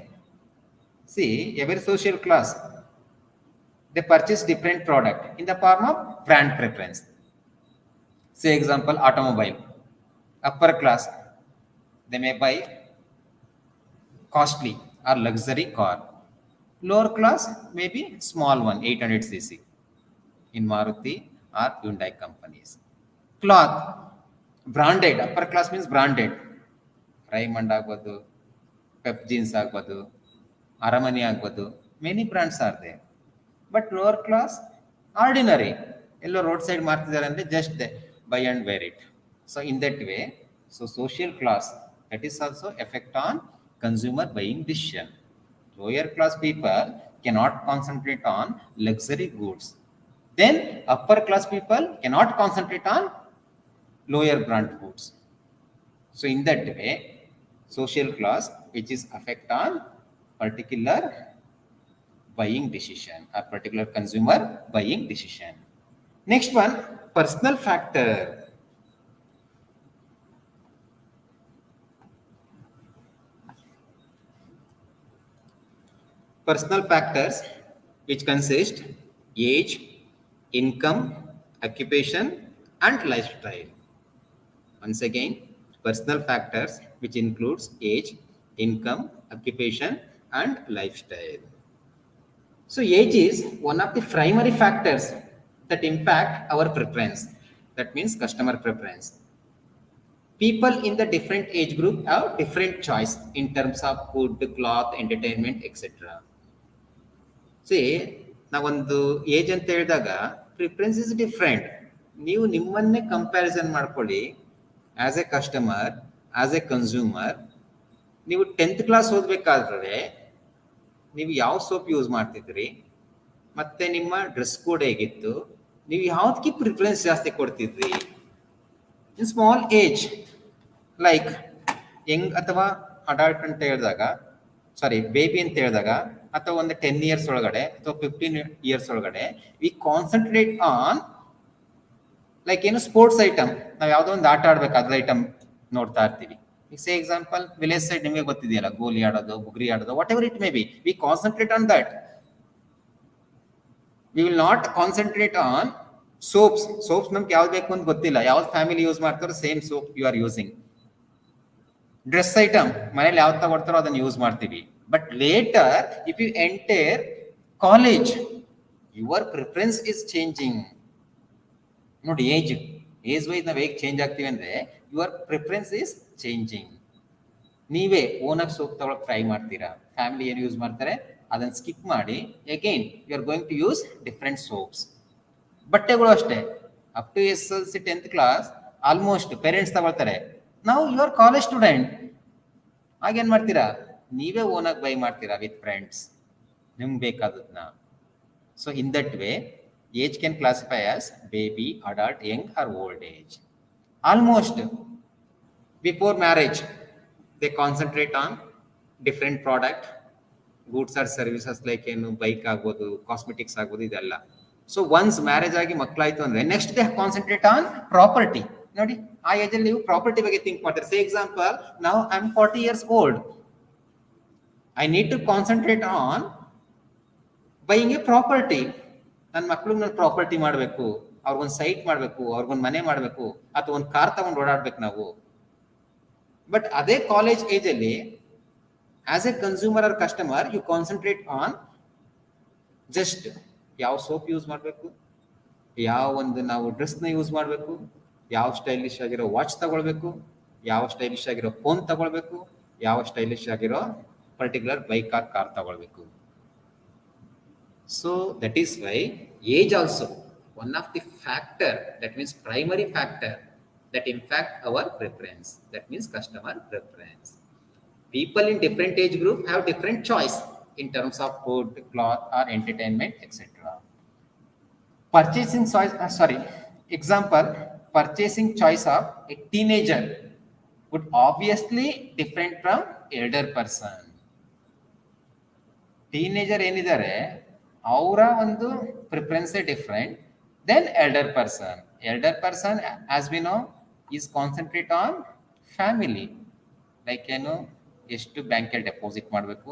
See, every social class, they purchase different product in the form of brand preference. Say example, automobile. Upper class, they may buy costly or luxury car. Lower class, maybe small one, 800 cc in Maruti or Hyundai companies. Cloth, branded. Upper class means branded. Raymond ಆಗ್ಬೋದು, Pep jeans ಆಗ್ಬೋದು, Aramani ಆಗ್ಬೋದು. Many brands are there. But lower class, ordinary. ಎಲ್ಲೋ road side ಮಾರ್ತಿದ್ದಾರೆ ಅಂದರೆ just buy and wear it. So in that way, so social class that is also effect on consumer buying decision. Lower class people cannot concentrate on luxury goods. Then upper class people cannot concentrate on lower brand goods. So in that way, social class which is affect on particular buying decision or particular consumer buying decision. Next one, personal factor. Personal factors which consist age, income, occupation and lifestyle. Once again, personal factors which includes age, income, occupation and lifestyle. So age is one of the primary factors that impact our preference. That means customer preference. People in the different age group have different choice in terms of food, cloth, entertainment, etc. C ನಾವೊಂದು age ಅಂತ ಹೇಳಿದಾಗ preference is different. ನೀವು ನಿಮ್ಮನ್ನೇ comparison ಮಾಡ್ಕೊಳ್ಳಿ. As A customer, as A consumer, ನೀವು 10th class ಓದಬೇಕಾದ್ರೆ ನೀವು ಯಾವ ಸೋಪ್ ಯೂಸ್ ಮಾಡ್ತಿದ್ರಿ, ಮತ್ತು ನಿಮ್ಮ ಡ್ರೆಸ್ ಕೋಡ್ ಹೇಗಿತ್ತು, ನೀವು ಯಾವುದಕ್ಕೆ ಪ್ರಿಫರೆನ್ಸ್ ಜಾಸ್ತಿ ಕೊಡ್ತಿದ್ರಿ. In small age like young ಅಥವಾ ಅಡಲ್ಟ್ ಅಂತ ಹೇಳಿದಾಗ, ಸಾರಿ ಬೇಬಿ ಅಂತ ಹೇಳಿದಾಗ, ಅಥವಾ ಒಂದು 10 years ಒಳಗಡೆ ಅಥವಾ 15 years ಒಳಗಡೆ ವಿ ಕಾನ್ಸಂಟ್ರೇಟ್ ಆನ್ ಲೈಕ್ ಏನು ಸ್ಪೋರ್ಟ್ಸ್ ಐಟಮ್. ನಾವು ಯಾವುದೋ ಒಂದು ಆಟ ಆಡ್ಬೇಕು, ಅದ್ರ ಐಟಮ್ ನೋಡ್ತಾ ಇರ್ತೀವಿ. ಈಗ ಸೇ ಎಕ್ಸಾಂಪಲ್ ವಿಲೇಜ್ ಸೈಡ್ ನಿಮಗೆ ಗೊತ್ತಿದೆಯಲ್ಲ, ಗೋಲಿ ಆಡೋದು, ಬುಗ್ರಿ ಆಡೋದು, whatever it may be, we concentrate on that. We will not concentrate on soaps. Soaps ನಮ್ಗೆ ಯಾವ್ದು ಬೇಕು ಅಂತ ಗೊತ್ತಿಲ್ಲ, ಯಾವ್ದು ಫ್ಯಾಮಿಲಿ ಯೂಸ್ ಮಾಡ್ತಾರೋ same soap you are using. Dress item ಮನೇಲಿ ಯಾವ್ದು ತಗೊಳ್ತಾರೋ ಅದನ್ನು ಯೂಸ್ ಮಾಡ್ತೀವಿ. But later if you enter college, your preference is changing. ನೋಡಿ, ಏಜ್ ವೈಸ್ ನಾವು ಹೇಗೆ ಚೇಂಜ್ ಆಗ್ತೀವಿ ಅಂದರೆ ಯುವರ್ ಪ್ರಿಫರೆನ್ಸ್ ಇಸ್ ಚೇಂಜಿಂಗ್. ನೀವೇ ಓನಾಗಿ ಸೋಪ್ ತಗೊಳಕ್ ಟ್ರೈ ಮಾಡ್ತೀರಾ, ಫ್ಯಾಮಿಲಿ ಏನು ಯೂಸ್ ಮಾಡ್ತಾರೆ ಅದನ್ನು ಸ್ಕಿಪ್ ಮಾಡಿ again you are going to use different soaps. ಬಟ್ಟೆಗಳು ಅಷ್ಟೇ, up to SLC 10th class almost parents ತಗೊಳ್ತಾರೆ. ನಾವು ಯು ಆರ್ ಕಾಲೇಜ್ ಸ್ಟೂಡೆಂಟ್, ಆಗೇನು ಮಾಡ್ತೀರಾ, ನೀವೇ ಓನಾಗಿ ಬೈ ಮಾಡ್ತೀರಾ ವಿತ್ ಫ್ರೆಂಡ್ಸ್ ನಿಮ್ಗೆ ಬೇಕಾದದನ್ನ. So in that way age can classify as baby, adult, young or old age. Almost before marriage they concentrate on different product, goods or services like ಏನು bike ಆಗ್ಬೋದು, cosmetics ಆಗ್ಬೋದು, ಇದೆಲ್ಲ. So once marriage ಆಗಿ ಮಕ್ಕಳಾಯ್ತು ಅಂದ್ರೆ next they concentrate on property. ನೋಡಿ, ಆ ಏಜಲ್ಲಿ ನೀವು ಪ್ರಾಪರ್ಟಿ ಬಗ್ಗೆ ಥಿಂಕ್ ಮಾಡ್ತಾರೆ. ಸೇ ಎಕ್ಸಾಂಪಲ್, ನಾವು I am 40 years old, I need to concentrate on buying a property. ನನ್ನ ಮಕ್ಳಿಗೆ ನಾನು ಪ್ರಾಪರ್ಟಿ ಮಾಡಬೇಕು, ಅವ್ರಿಗೊಂದು ಸೈಟ್ ಮಾಡಬೇಕು, ಅವ್ರಿಗೊಂದು ಮನೆ ಮಾಡಬೇಕು, ಅಥವಾ ಒಂದು ಕಾರ್ ತಗೊಂಡು ಓಡಾಡ್ಬೇಕು ನಾವು. ಬಟ್ ಅದೇ ಕಾಲೇಜ್ ಏಜಲ್ಲಿ as a consumer or customer you concentrate on just ಯಾವ ಸೋಪ್ ಯೂಸ್ ಮಾಡಬೇಕು, ಯಾವ ಒಂದು ನಾವು ಡ್ರೆಸ್ನ ಯೂಸ್ ಮಾಡಬೇಕು, ಯಾವ ಸ್ಟೈಲಿಶ್ ಆಗಿರೋ ವಾಚ್ ತಗೊಳ್ಬೇಕು, ಯಾವ ಸ್ಟೈಲಿಶ್ ಆಗಿರೋ ಫೋನ್ ತಗೊಳ್ಬೇಕು, ಯಾವ ಸ್ಟೈಲಿಶ್ ಆಗಿರೋ ಪರ್ಟಿಕ್ಯುಲರ್ ಬೈಕ್ ಆರ್ ಕಾರ್ ತಗೊಳ್ಬೇಕು. So that is why age also one of the factor, that means primary factor that impact our preference. That means customer preference. People in different age group have different choice in terms of food, cloth or entertainment, etc. Purchasing choice, example, purchasing choice of a teenager would obviously different from elder person. Teenager ಏನಿದ್ದಾರೆ ಅವರ ಒಂದು ಪ್ರಿಫರೆನ್ಸೇ different than elder person. Elder person as we know is concentrate on family, like ಏನು ಎಷ್ಟು ಬ್ಯಾಂಕಲ್ಲಿ deposit ಮಾಡಬೇಕು,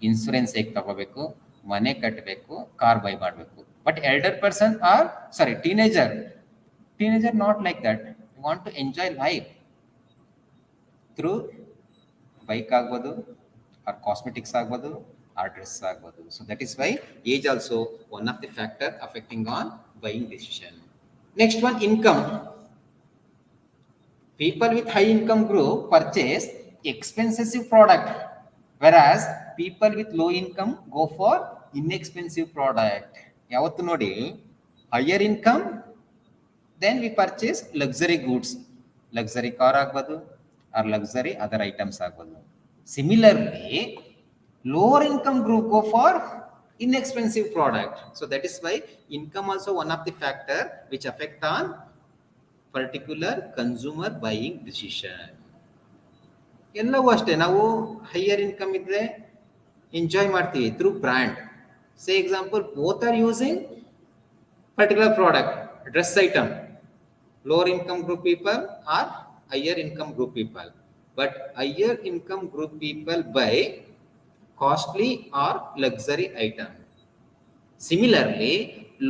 insurance ಹೇಗೆ ತಗೋಬೇಕು, ಮನೆ ಕಟ್ಟಬೇಕು, ಕಾರ್ ಬೈ ಮಾಡಬೇಕು. But elder person or teenager not like that. Want to enjoy life through bike ಆಗ್ಬೋದು, ಆರ್ ಕಾಸ್ಮೆಟಿಕ್ಸ್ ಆಗ್ಬೋದು, ಆರ್ ಡ್ರೆಸ್ ಆಗ್ಬೋದು. So that is why age also one of the factor affecting on buying decision. Next one, income. People with high income group purchase expensive product, whereas people with low income go for inexpensive product. ಯಾವತ್ತು ನೋಡಿ, higher income, then we purchase luxury goods, luxury car ಆಗ್ಬೋದು or luxury other items ಆಗ್ಬೋದು. Similarly, lower income group go for inexpensive product. So that is why income also one of the factor which affect on particular consumer buying decision. ಎಲ್ಲವೂ ಅಷ್ಟೇ, ನಾವು higher income ಇದ್ರೆ enjoy ಮಾಡ್ತೀವಿ through brand. Say example, both are using particular product, dress item. Lower income group people or higher income group people, but higher income group people buy costly or luxury item. Similarly,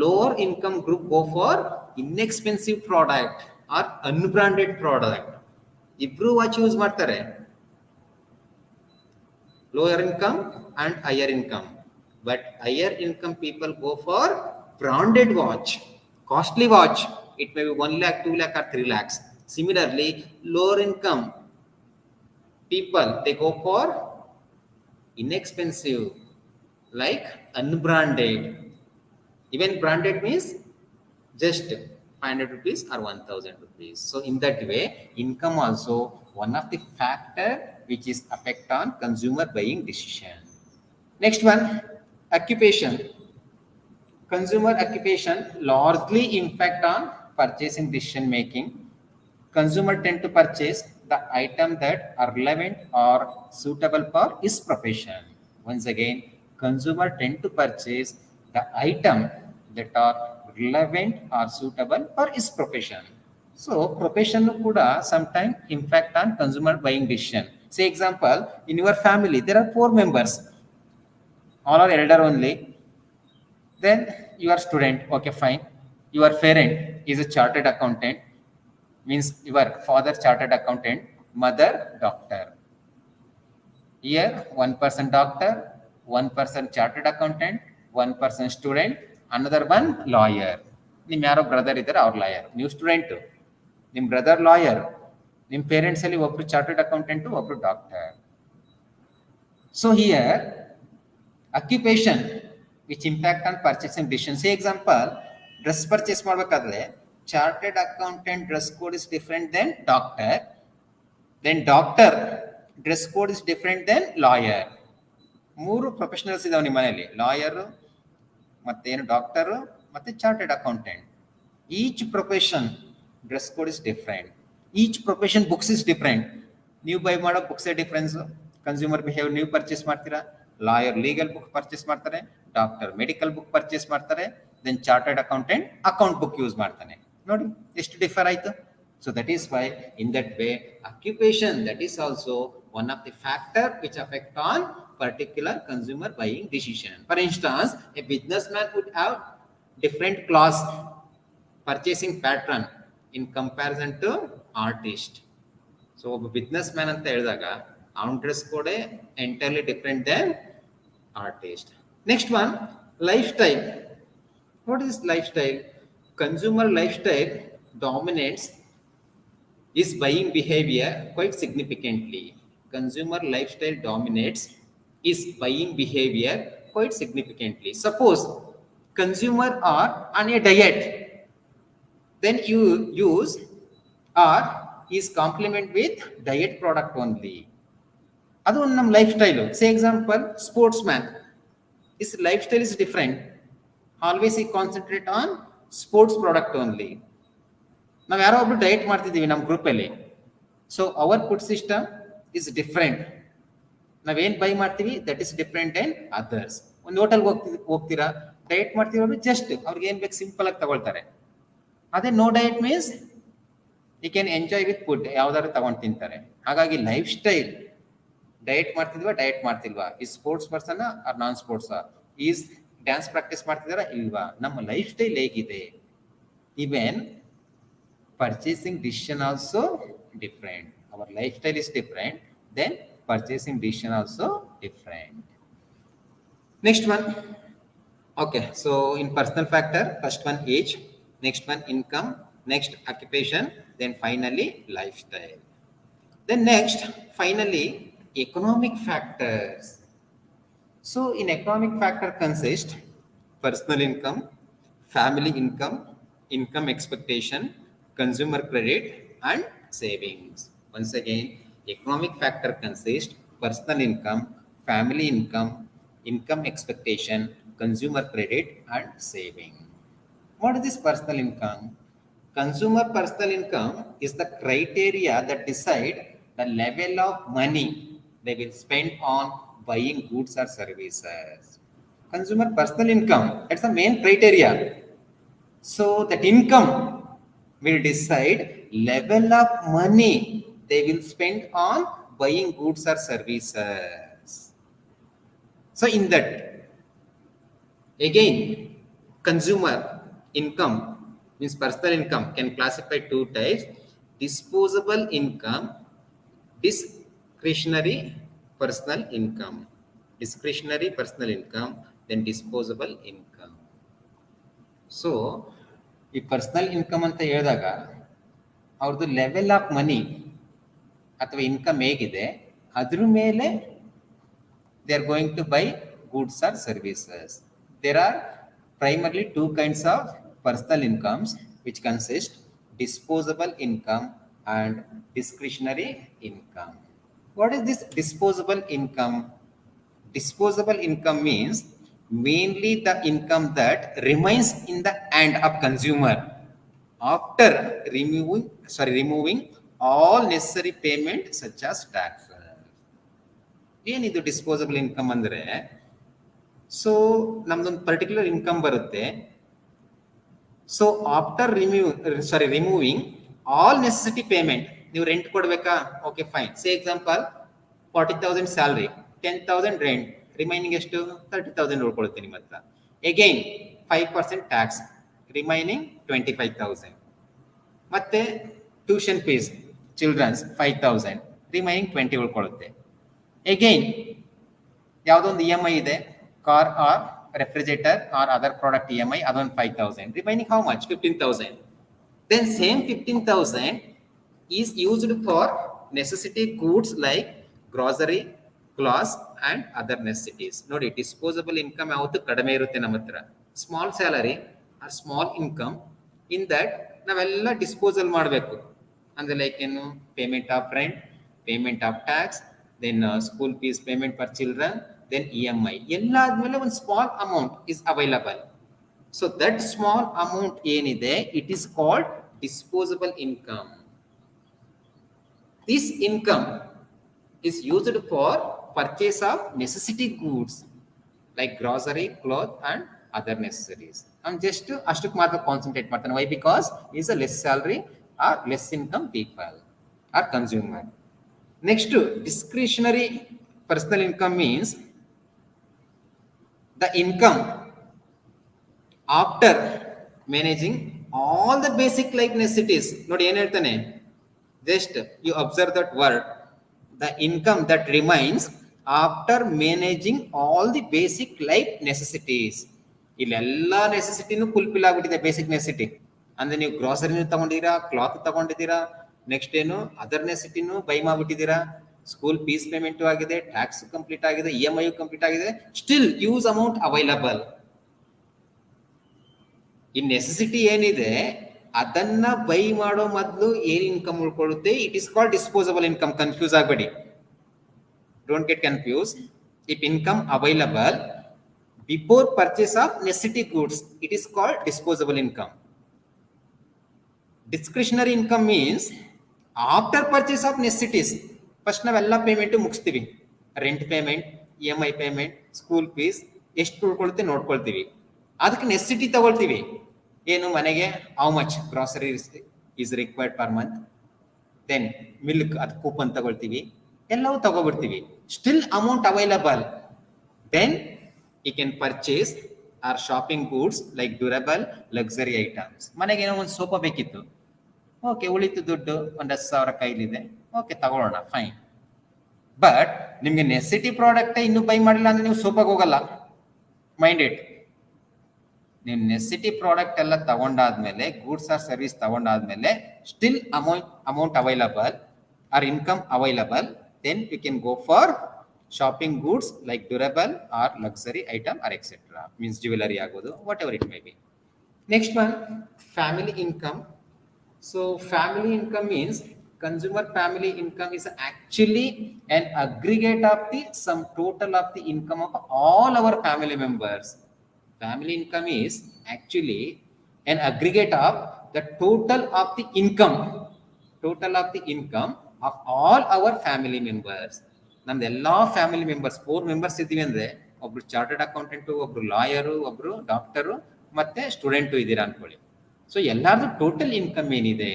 lower income group go for inexpensive product or unbranded product. Ibru watch use ಮಾಡ್ತಾರೆ, lower income and higher income. But higher income people go for branded watch, costly watch. It may be 1 lakh, 2 lakh or 3 lakhs. Similarly, lower income people, they go for inexpensive, like unbranded. Even branded means just 500 rupees or 1000 rupees. So in that way, income also one of the factor which is affect on consumer buying decision. Next one, occupation. Consumer occupation largely impact on purchasing decision making. Consumer tend to purchase the item that are relevant or suitable for his profession. Once again, consumer tend to purchase the item that are relevant or suitable for his profession. So profession kuda sometimes impact on consumer buying decision. Say example, in your family there are 4 members, all are elder only. Then you are student, okay fine. Your parent is a chartered accountant, means your father chartered accountant, mother doctor. Here one person doctor, one person chartered accountant, one person student, another one lawyer. ನಿಮ್ಮ ಯಾರೋ brother ಇದ್ದಾರೆ, ಅವ್ರ lawyer, ನೀವು student. ನಿಮ್ಮ brother lawyer, ನಿಮ್ಮ parents ಅಲ್ಲಿ ಒಬ್ರು chartered accountant, ಒಬ್ರು doctor. So here occupation which impact on purchasing decision. Say example, dress purchase ಮಾಡಬೇಕಾದ್ರೆ chartered accountant dress code is different than doctor, than doctor dress code is different than lawyer. 3 professionals ಇದಾವೆ ನಿಮ್ಮ ಮನೆಯಲ್ಲಿ, lawyer ಮತ್ತೇನು doctor ಮತ್ತೆ chartered accountant. Each profession dress code is different, each profession books is different. ನೀವು buy ಮಾಡೋ ಬುಕ್ಸೇ difference. Consumer behaviour ನೀವು purchase ಮಾಡ್ತೀರಾ, ಲಾಯರ್ ಲೀಗಲ್ ಬುಕ್ ಪರ್ಚೇಸ್ ಮಾಡ್ತಾರೆ, ಡಾಕ್ಟರ್ ಮೆಡಿಕಲ್ ಬುಕ್ ಪರ್ಚೇಸ್ ಮಾಡ್ತಾರೆ, then chartered accountant account book use ಮಾಡ್ತಾನೆ. ನೋಡಿ ಎಷ್ಟು ಡಿಫರ್ ಆಯ್ತು. So that is why in that way occupation, that is also one of the factor which affect on particular consumer buying decision. For instance, a businessman would have different class purchasing pattern in comparison to artist. So a businessman anta helidaga avn dress code entirely different than artist. Next one, lifestyle. What is lifestyle? Consumer lifestyle dominates is buying behavior quite significantly. Consumer lifestyle dominates is buying behavior quite significantly. Suppose consumer are on a diet, then you use or is complement with diet product only. Adu nam lifestyle. Say example, sportsman, his lifestyle is different, always he concentrate on sports product only. ನಾವು ಯಾರೋ ಒಬ್ರು diet ಮಾಡ್ತಿದ್ದೀವಿ ನಮ್ಮ ಗ್ರೂಪಲ್ಲಿ, so our food system is different. ನಾವೇನು buy ಮಾಡ್ತೀವಿ that is different and others. ಒಂದು ಹೋಟೆಲ್ಗೆ ಹೋಗ್ತೀರಾ, ಡಯಟ್ ಮಾಡ್ತಿರೋರು ಜಸ್ಟ್ ಅವ್ರಿಗೆ ಏನು ಬೇಕು ಸಿಂಪಲ್ ಆಗಿ ತಗೊಳ್ತಾರೆ. ಅದೇ no diet means you can enjoy with food, ಯಾವ್ದಾದ್ರು ತಗೊಂಡು ತಿಂತಾರೆ. ಹಾಗಾಗಿ ಲೈಫ್ ಸ್ಟೈಲ್ ಡಯಟ್ ಮಾಡ್ತಿದ್ವಾ ಡಯಟ್ ಮಾಡ್ತಿಲ್ವಾ, ಈ sports person or non sports, is dance practice ಮಾಡ್ತಿದಾರಾ ಇಲ್ವಾ, ನಮ್ಮ ಲೈಫ್ ಸ್ಟೈಲ್ ಹೇಗಿದೆ. Even purchasing decision also different, our lifestyle is different, then purchasing decision also different. Next one. Okay, so in personal factor, first one age, next one income, next occupation, then finally lifestyle. Then next, finally, economic factors. So in economic factor consist personal income, family income, income expectation, consumer credit, and savings. Once again, economic factor consist personal income, family income, income expectation, consumer credit, and saving. What is this personal income? Consumer personal income is the criteria that decide the level of money they will spend on buying goods or services. Consumer personal income, that's the main criteria. So that income will decide level of money they will spend on buying goods or services. So in that, again, consumer income means personal income can classify two types: disposable income, discretionary personal income. Discretionary personal income, then disposable income. So ಈ personal income ಅಂತ ಹೇಳಿದಾಗ ಅವ್ರದ್ದು level of money ಅಥವಾ income ಹೇಗಿದೆ ಅದ್ರ ಮೇಲೆ they are going to buy goods or services. There are primarily two kinds of personal incomes which consist disposable income and discretionary income. What is this disposable income? Disposable income means mainly the income that remains in the hand of consumer after removing all necessary payment such as taxes. ಏನಿದು disposable income ಅಂದರೆ, so ನಮ್ದೊಂದು particular income ಬರುತ್ತೆ. So after removing all necessity payment, ನೀವು rent ಕೊಡ್ಬೇಕಾ, okay fine, say example 40,000 salary, 10,000 rent, remaining ಎಷ್ಟು 30,000 ಉಳ್ಕೊಳುತ್ತೆ ನಿಮ್ಮ ಹತ್ರ. Again 5% tax, remaining 25,000. ಮತ್ತೆ ಟ್ಯೂಷನ್ ಫೀಸ್ ಚಿಲ್ಡ್ರನ್ಸ್ 5,000, ರಿಮೈನಿಂಗ್ 20 ಉಳ್ಕೊಳ್ಳುತ್ತೆ. ಎಗೈನ್ ಯಾವುದೋ ಒಂದು EMI ಇದೆ, car or refrigerator or other product EMI, ಅದೊಂದು 5,000, remaining how much 15,000. Then same 15,000 is used for necessity goods like grocery, clothes and other necessities. ನೋಡಿ, disposable income ಯಾವತ್ತು ಕಡಿಮೆ ಇರುತ್ತೆ ನಮ್ಮ ಹತ್ರ. Small salary or small income, in that ನಾವೆಲ್ಲ disposal ಮಾಡಬೇಕು. ಅಂದ್ರೆ ಲೈಕ್ ಏನು, payment of rent, payment of tax, then school fees payment for children, then EMI ಎಲ್ಲ ಆದ್ಮೇಲೆ ಒಂದು small amount is available. So that small amount ಏನಿದೆ, it is called disposable income. This income is used for purchase of necessity goods like grocery, cloth and other necessaries. I'm just ಅಷ್ಟಕ್ಕೆ ಮಾತ್ರ concentrate ಮಾಡ್ತಾನೆ. Why? Because he is a less salary or less income people or consumer. Next, discretionary personal income means the income after managing all the basic life necessities. ನೋಡಿ ಏನು ಹೇಳ್ತಾನೆ, just you observe that word, the income that remains after managing all the basic life necessities. ಇಲ್ಲೆಲ್ಲ ನೆಸೆಸಿಟಿನೂ fulfil ಆಗ್ಬಿಟ್ಟಿದೆ, basic necessity. ಅಂದ್ರೆ ನೀವು ಗ್ರಾಸರಿನೂ ತಗೊಂಡಿದ್ದೀರಾ, ಕ್ಲಾತ್ ತಗೊಂಡಿದ್ದೀರಾ, ನೆಕ್ಸ್ಟ್ ಏನು ಅದರ್ ನೆಸೆಸಿಟಿನೂ ಬೈ ಮಾಡ್ಬಿಟ್ಟಿದ್ದೀರಾ, ಸ್ಕೂಲ್ ಫೀಸ್ ಪೇಮೆಂಟು ಆಗಿದೆ, ಟ್ಯಾಕ್ಸ್ ಕಂಪ್ಲೀಟ್ ಆಗಿದೆ, EMI ಕಂಪ್ಲೀಟ್ ಆಗಿದೆ, ಸ್ಟಿಲ್ ಯೂಸ್ ಅಮೌಂಟ್ ಅವೈಲಬಲ್. ಈ ನೆಸೆಸಿಟಿ ಏನಿದೆ ಅದನ್ನ ಬೈ ಮಾಡೋ ಮೊದಲು ಏನ್ ಇನ್ಕಮ್ ಉಳ್ಕೊಳ್ಳುತ್ತೆ, it is called disposable income. Confuse ಆಗಬೇಡಿ, don't get confuse. If income available before purchase of necessity goods, it is called disposable income. Discretionary income means after purchase of necessities. First ನಾವೆಲ್ಲ payment ಮುಗಿಸ್ತೀವಿ, rent payment, EMI payment, school fees ಎಷ್ಟು ಉಳ್ಕೊಳುತ್ತೆ ನೋಡ್ಕೊಳ್ತೀವಿ. ಅದಕ್ಕೆ necessity ತಗೊಳ್ತೀವಿ, ಏನು ಮನೆಗೆ how much grocery is required per month, then milk ಅದು ಕೂಪನ್ ತಗೊಳ್ತೀವಿ, ಎಲ್ಲವೂ ತಗೋಬಿಡ್ತೀವಿ, still amount available, then you can purchase or shopping goods like durable luxury items. ಮನೆಗೆ ಏನೋ ಒಂದು ಸೋಫಾ ಬೇಕಿತ್ತು, ಓಕೆ, ಉಳಿತು ದುಡ್ಡು ಒಂದು 10,000 ಕೈಲಿದೆ, ಓಕೆ ತಗೊಳ್ಳೋಣ, ಫೈನ್. ಬಟ್ ನಿಮ್ಗೆ ನೆಸೆಸಿಟಿ ಪ್ರಾಡಕ್ಟ್ ಇನ್ನೂ ಬೈ ಮಾಡಿಲ್ಲ ಅಂದ್ರೆ ನೀವು ಸೋಫಾಗೆ ಹೋಗಲ್ಲ. ಮೈಂಡ್ ಇಟ್, ನೀವು ನೆಸೆಸಿಟಿ ಪ್ರಾಡಕ್ಟ್ ಎಲ್ಲ ತಗೊಂಡಾದ್ಮೇಲೆ, ಗೂಡ್ಸ್ ಆರ್ ಸರ್ವಿಸ್ ತಗೊಂಡಾದ್ಮೇಲೆ, still amount available or income available, then you can go for shopping goods like durable or luxury item or etcetera, means jewellery ಆಗ್ಬೋದು, whatever it may be. Next one, family income. So family income means consumer family income is actually an aggregate of the sum total of the income of all our family members. Family income is actually an aggregate of the total of the income of all our family members. ನಮ್ದು ಎಲ್ಲ family members 4 members ಇದ್ದೀವಿ ಅಂದ್ರೆ, ಒಬ್ರು chartered accountant, ಒಬ್ರು lawyer, ಒಬ್ರು doctor, ಮತ್ತೆ student ಇದ್ದೀರಾ ಅನ್ಕೊಳ್ಳಿ. ಸೊ ಎಲ್ಲಾರ್ದು ಟೋಟಲ್ ಇನ್ಕಮ್ ಏನಿದೆ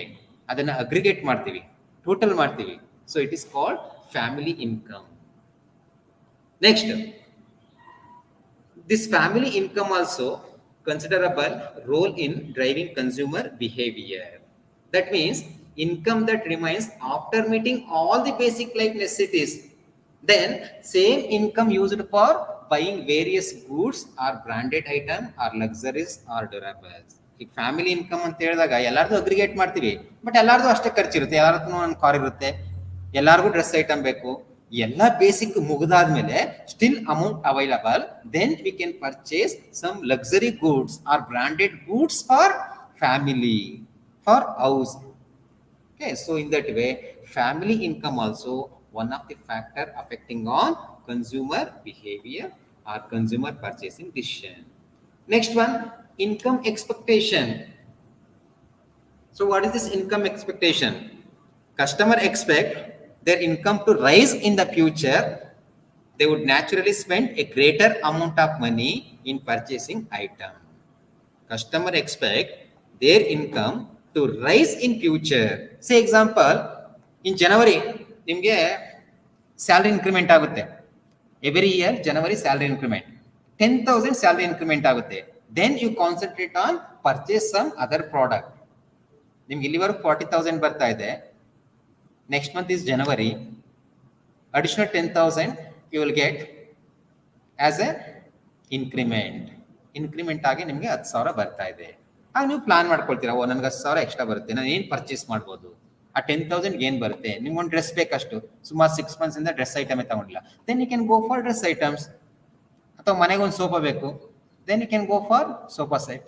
ಅದನ್ನ ಅಗ್ರಿಗೇಟ್ ಮಾಡ್ತೀವಿ, ಟೋಟಲ್ ಮಾಡ್ತೀವಿ. So it is called family income. Next, this family income also considerable role in driving consumer behavior. That means income that remains after meeting all the basic life necessities. Then same income used for buying various goods or branded item or luxuries or durables. ಈಗ family income ಅಂತ ಹೇಳಿದಾಗ ಎಲ್ಲಾರ್ದು aggregate ಮಾಡ್ತೀವಿ, but ಎಲ್ಲಾರ್ದು ಅಷ್ಟೇ ಖರ್ಚಿರುತ್ತೆ. ಎಲ್ಲಾರ್ದು ಒಂದು car ಇರುತ್ತೆ, ಎಲ್ಲಾರ್ಗೂ ಡ್ರೆಸ್ ಐಟಮ್ ಬೇಕು, ಎಲ್ಲ ಬೇಸಿಕ್ ಮುಗಿದಾದ್ಮೇಲೆ still amount available, then we can purchase some luxury goods or branded goods for family, for house. Okay, so in that way family income also one of the factor affecting on consumer behavior or consumer purchasing decision. Next one, income expectation. So what is this income expectation? Customer expect their income to rise in the future. They would naturally spend a greater amount of money in purchasing item. Customer expect their income to rise in future. Say example, in January ನಿಮಗೆ salary increment ಆಗುತ್ತೆ. Every year January salary increment 10,000 salary increment ಆಗುತ್ತೆ. Then you concentrate on purchase some other product. ನಿಮ್ಗೆ ಇಲ್ಲಿವರೆಗೂ 40,000 ಬರ್ತಾ ಇದೆ, next month is January, additional 10,000 you will get as a increment ಆಗಿ ನಿಮಗೆ 10,000 ಬರ್ತಾ ಇದೆ. ಆಗ ನೀವು ಪ್ಲಾನ್ ಮಾಡ್ಕೊಳ್ತೀರಾ, ಓ ನನಗೆ 10,000 ಎಕ್ಸ್ಟ್ರಾ ಬರುತ್ತೆ, ನಾನು ಏನು ಪರ್ಚೇಸ್ ಮಾಡ್ಬೋದು, ಆ 10,000 ಏನು ಬರುತ್ತೆ, ನಿಮ್ಗೆ ಒಂದು ಡ್ರೆಸ್ ಬೇಕಷ್ಟು, ಸುಮಾರು 6 months ಇಂದ ಡ್ರೆಸ್ ಐಟಮೇ ತಗೊಂಡಿಲ್ಲ, then you can go for dress items. ಅಥವಾ ಮನೆಗೆ ಒಂದು ಸೋಫಾ ಬೇಕು, then you can go for sofa set.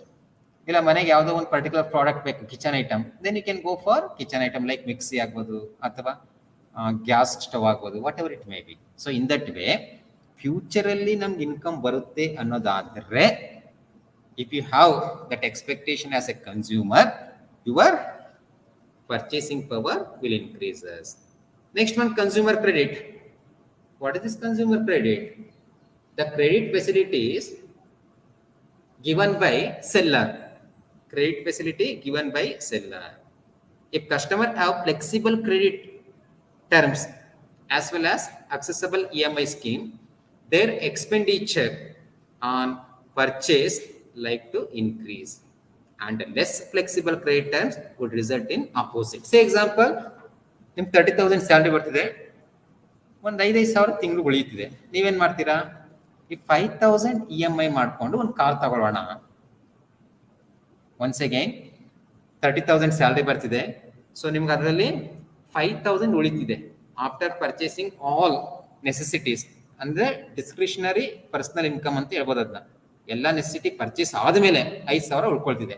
ಇಲ್ಲ ಮನೆಗೆ ಯಾವುದೋ ಒಂದು ಪರ್ಟಿಕ್ಯುಲರ್ ಪ್ರಾಡಕ್ಟ್ ಬೇಕು, kitchen item, then you can go for kitchen item like mixie ಆಗ್ಬೋದು ಅಥವಾ ಗ್ಯಾಸ್ ಸ್ಟವ್ ಆಗ್ಬೋದು, whatever it may be. So in that way ಫ್ಯೂಚರಲ್ಲಿ ನಮ್ಗೆ ಇನ್ಕಮ್ ಬರುತ್ತೆ ಅನ್ನೋದಾದ್ರೆ, if you have that expectation as a consumer, your purchasing power will increases. Next one, consumer credit. What is this consumer credit? The credit facilities given by seller. Credit facility given by seller. If customer have flexible credit terms as well as accessible EMI scheme, their expenditure on purchase like to increase. And less flexible credit terms would result in opposite. Say example, ನಿಮ್ಗೆ 30,000 salary ಬರ್ತಿದೆ, ಒಂದು 5,000 ತಿಂಗಳು ಉಳಿಯುತ್ತಿದೆ, ನೀವೇನು ಮಾಡ್ತೀರಾ, ಈ 5,000 EMI ಮಾಡಿಕೊಂಡು ಒಂದು car ತಗೊಳ್ಳೋಣ. ಒನ್ಸ್ ಅಗೈನ್ 30,000 ಸ್ಯಾಲ್ರಿ ಬರ್ತಿದೆ, ಸೊ ನಿಮ್ಗೆ ಅದರಲ್ಲಿ 5,000 ಉಳಿತಿದೆ ಆಫ್ಟರ್ ಪರ್ಚೇಸಿಂಗ್ ಆಲ್ ನೆಸೆಸಿಟೀಸ್, ಅಂದರೆ ಡಿಸ್ಕ್ರಿಷನರಿ ಪರ್ಸನಲ್ ಇನ್ಕಮ್ ಅಂತ ಹೇಳ್ಬೋದು. ಅದನ್ನ ಎಲ್ಲ ನೆಸೆಸಿಟಿ ಪರ್ಚೇಸ್ ಆದಮೇಲೆ 5,000 ಉಳ್ಕೊಳ್ತಿದೆ,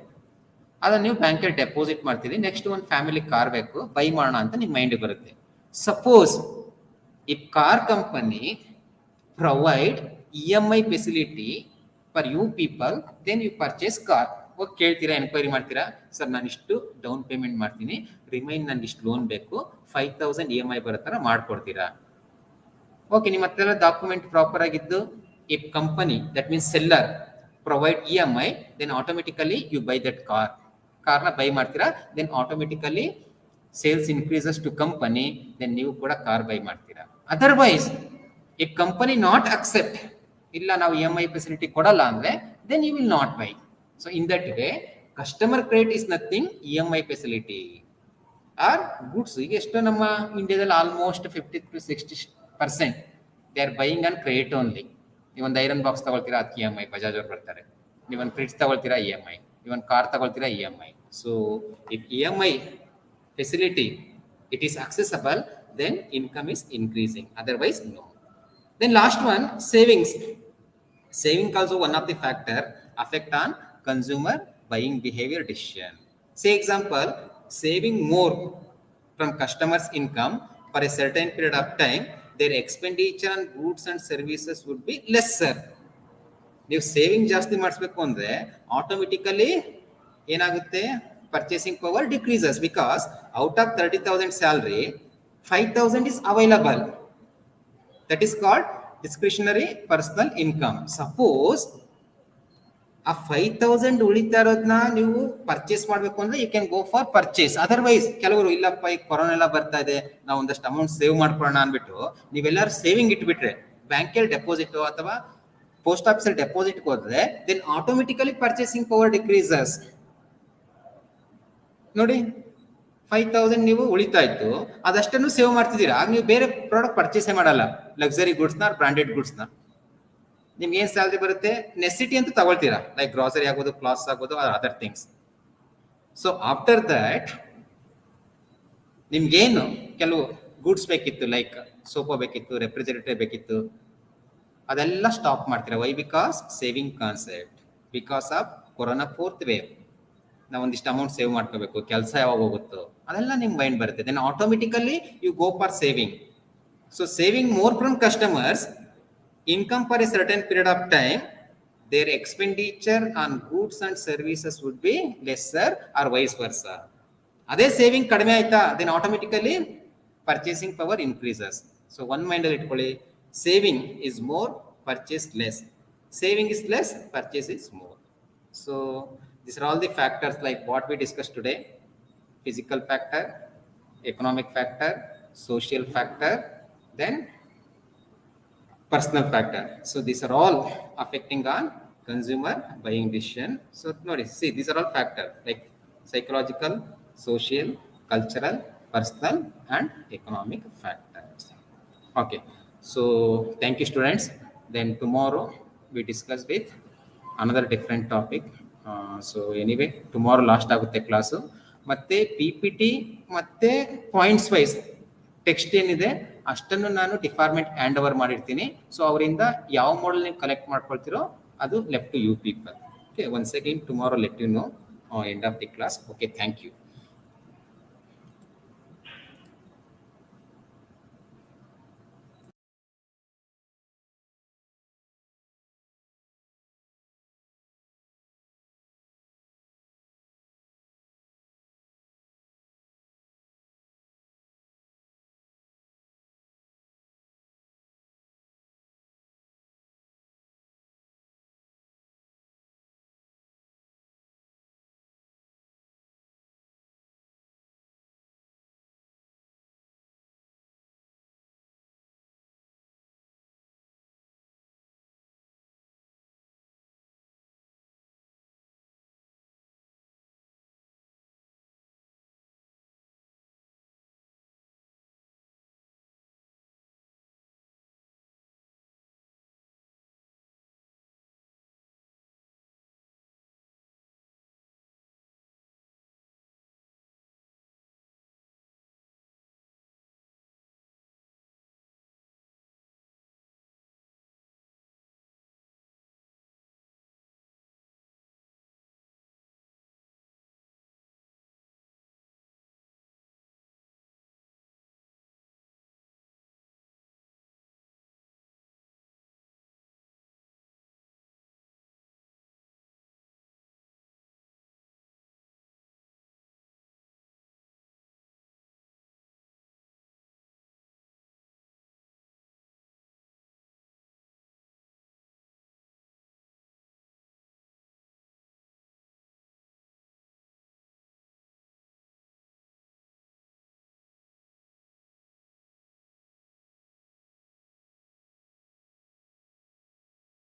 ಅದನ್ನು ನೀವು ಬ್ಯಾಂಕಲ್ಲಿ ಡೆಪಾಸಿಟ್ ಮಾಡ್ತೀರಿ. ನೆಕ್ಸ್ಟ್ ಒಂದು ಫ್ಯಾಮಿಲಿ ಕಾರ್ ಬೇಕು, ಬೈ ಮಾಡೋಣ ಅಂತ ನಿಮ್ಮ ಮೈಂಡಿಗೆ ಬರುತ್ತೆ. Suppose if car company provide EMI facility for you people, then you purchase car. ಹೋಗಿ ಕೇಳ್ತೀರಾ, ಎನ್ಕ್ವೈರಿ ಮಾಡ್ತೀರಾ, ಸರ್ ನಾನು ಇಷ್ಟು ಡೌನ್ ಪೇಮೆಂಟ್ ಮಾಡ್ತೀನಿ, ರಿಮೈನ್ ನನಗೆ ಇಷ್ಟು ಲೋನ್ ಬೇಕು, 5,000 EMI ಬರೋ ಥರ ಮಾಡ್ಕೊಡ್ತೀರಾ. ಓಕೆ, ನಿಮ್ಮ ಹತ್ರ ಡಾಕ್ಯುಮೆಂಟ್ ಪ್ರಾಪರ್ ಆಗಿದ್ದು, if company, that means seller, provide EMI, then automatically you buy that car. ಕಾರ್ನ ಬೈ ಮಾಡ್ತೀರಾ, then automatically sales increases to company, then ನೀವು ಕೂಡ ಕಾರ್ ಬೈ ಮಾಡ್ತೀರಾ. Otherwise, if company not accept, illa ನಾವು EMI facility ಕೊಡಲ್ಲ ಅಂದ್ರೆ, then you will not buy. So in that way, customer credit is nothing EMI facility. Are goods ಈಗ ಎಷ್ಟು ನಮ್ಮ ಇಂಡಿಯಾದಲ್ಲಿ almost 50 to 60% they are buying on credit only. ನೀವೊಂದು iron box ತಗೊಳ್ತೀರಾ, ಅದಕ್ಕೆ EMI, ಬಜಾಜ್ ಅವ್ರು ಬರ್ತಾರೆ. ನೀವೊಂದು ಫ್ರಿಡ್ಜ್ ತಗೊಳ್ತೀರಾ, EMI. ನೀವೊಂದು ಕಾರ್ ತಗೊಳ್ತೀರಾ, EMI. So if EMI facility it is accessible, then income is increasing, otherwise no. Then last one, savings. Saving also one of the factor affect on consumer buying behavior decision. Say example, saving more from customers income for a certain period of time, their expenditure on goods and services would be lesser. ನೀವು saving ಜಾಸ್ತಿ ಮಾಡಿಸ್ಬೇಕು ಅಂದ್ರೆ automatically ಏನಾಗುತ್ತೆ, purchasing power decreases. Because out of 30,000 salary 5,000 is available. That is called discretionary personal income. Suppose ಆ 5,000 ಉಳಿತಾ ಇರೋದನ್ನ ನೀವು purchase ಮಾಡಬೇಕು ಅಂದ್ರೆ you can go for purchase. Otherwise ಕೆಲವರು ಇಲ್ಲಪ್ಪ, ಈಗ ಕೊರೋನಾ ಎಲ್ಲ ಬರ್ತಾ ಇದೆ, ನಾವು ಒಂದಷ್ಟು ಅಮೌಂಟ್ ಸೇವ್ ಮಾಡ್ಕೊಳ್ಳೋಣ ಅಂದ್ಬಿಟ್ಟು ನೀವೆಲ್ಲರೂ ಸೇವಿಂಗ್ ಇಟ್ಬಿಟ್ರೆ, ಬ್ಯಾಂಕಲ್ಲಿ ಡೆಪಾಸಿಟ್ ಅಥವಾ ಪೋಸ್ಟ್ ಆಫೀಸಲ್ಲಿ ಡೆಪಾಸಿಟ್ ಹೋದ್ರೆ, then automatically purchasing power decreases. ನೋಡಿ, 5,000 ನೀವು ಉಳಿತಾ ಇತ್ತು, ಅದಷ್ಟನ್ನು ಸೇವ್ ಮಾಡ್ತಿದ್ದೀರಾ. ಆಗ ನೀವು ಬೇರೆ ಪ್ರಾಡಕ್ಟ್ ಪರ್ಚೇಸೇ ಮಾಡಲ್ಲ, ಲಕ್ಸರಿ ಗುಡ್ಸ್ನ, ಬ್ರಾಂಡೆಡ್ ಗುಡ್ಸ್ನ. ನಿಮ್ಗೆ ಏನ್ ಸ್ಯಾಲರಿ ಬರುತ್ತೆ, ನೆಸಿಟಿ ಅಂತ ತಗೊಳ್ತೀರಾ, ಲೈಕ್ ಗ್ರಾಸರಿ ಆಗ್ಬೋದು, ಕ್ಲಾತ್ಸ್ ಆಗ್ಬೋದು, other things. So after that ನಿಮ್ಗೇನು ಕೆಲವು ಗೂಡ್ಸ್ ಬೇಕಿತ್ತು, ಲೈಕ್ ಸೋಫಾ ಬೇಕಿತ್ತು, ರೆಫ್ರಿಜರೇಟರ್ ಬೇಕಿತ್ತು, ಅದೆಲ್ಲ ಸ್ಟಾಪ್ ಮಾಡ್ತೀರಾ. Why? Because saving concept. Because of corona 4th wave ನಾವು ಒಂದಿಷ್ಟು ಅಮೌಂಟ್ ಸೇವ್ ಮಾಡ್ಕೋಬೇಕು, ಕೆಲಸ ಯಾವಾಗ ಹೋಗುತ್ತೋ ಅದೆಲ್ಲ ನಿಮ್ ಮೈಂಡ್ ಬರುತ್ತೆ. Then automatically you go for saving. So saving more from customers income for a certain period of time, their expenditure on goods and services would be lesser or vice versa. ಅದೇ saving ಕಡಿಮೆ ಆಯ್ತಾ, then automatically purchasing power increases. So one mind ಅಲ್ಲಿ ಇಟ್ಕೊಳ್ಳಿ, saving is more, purchase less. Saving is less, purchase is more. So these are all the factors like what we discussed today: physical factor, economic factor, social factor, then personal factor. So these are all affecting on consumer buying decision. So notice, see, these are all factors like psychological, social, cultural, personal, and economic factors. Okay, so thank you students. Then tomorrow we discuss with another different topic. So anyway, tomorrow last ಆಗುತ್ತೆ class. ಮತ್ತೆ PPT ಮತ್ತೆ points wise text ಏನಿದೆ ಅಷ್ಟನ್ನು ನಾನು department hand over ಮಾಡಿರ್ತೀನಿ. So ಅವರಿಂದ ಯಾವ model ನೀವು ಕಲೆಕ್ಟ್ ಮಾಡ್ಕೊಳ್ತಿರೋ ಅದು left to you people. Okay, once again tomorrow let you know end of the class. Okay, thank you.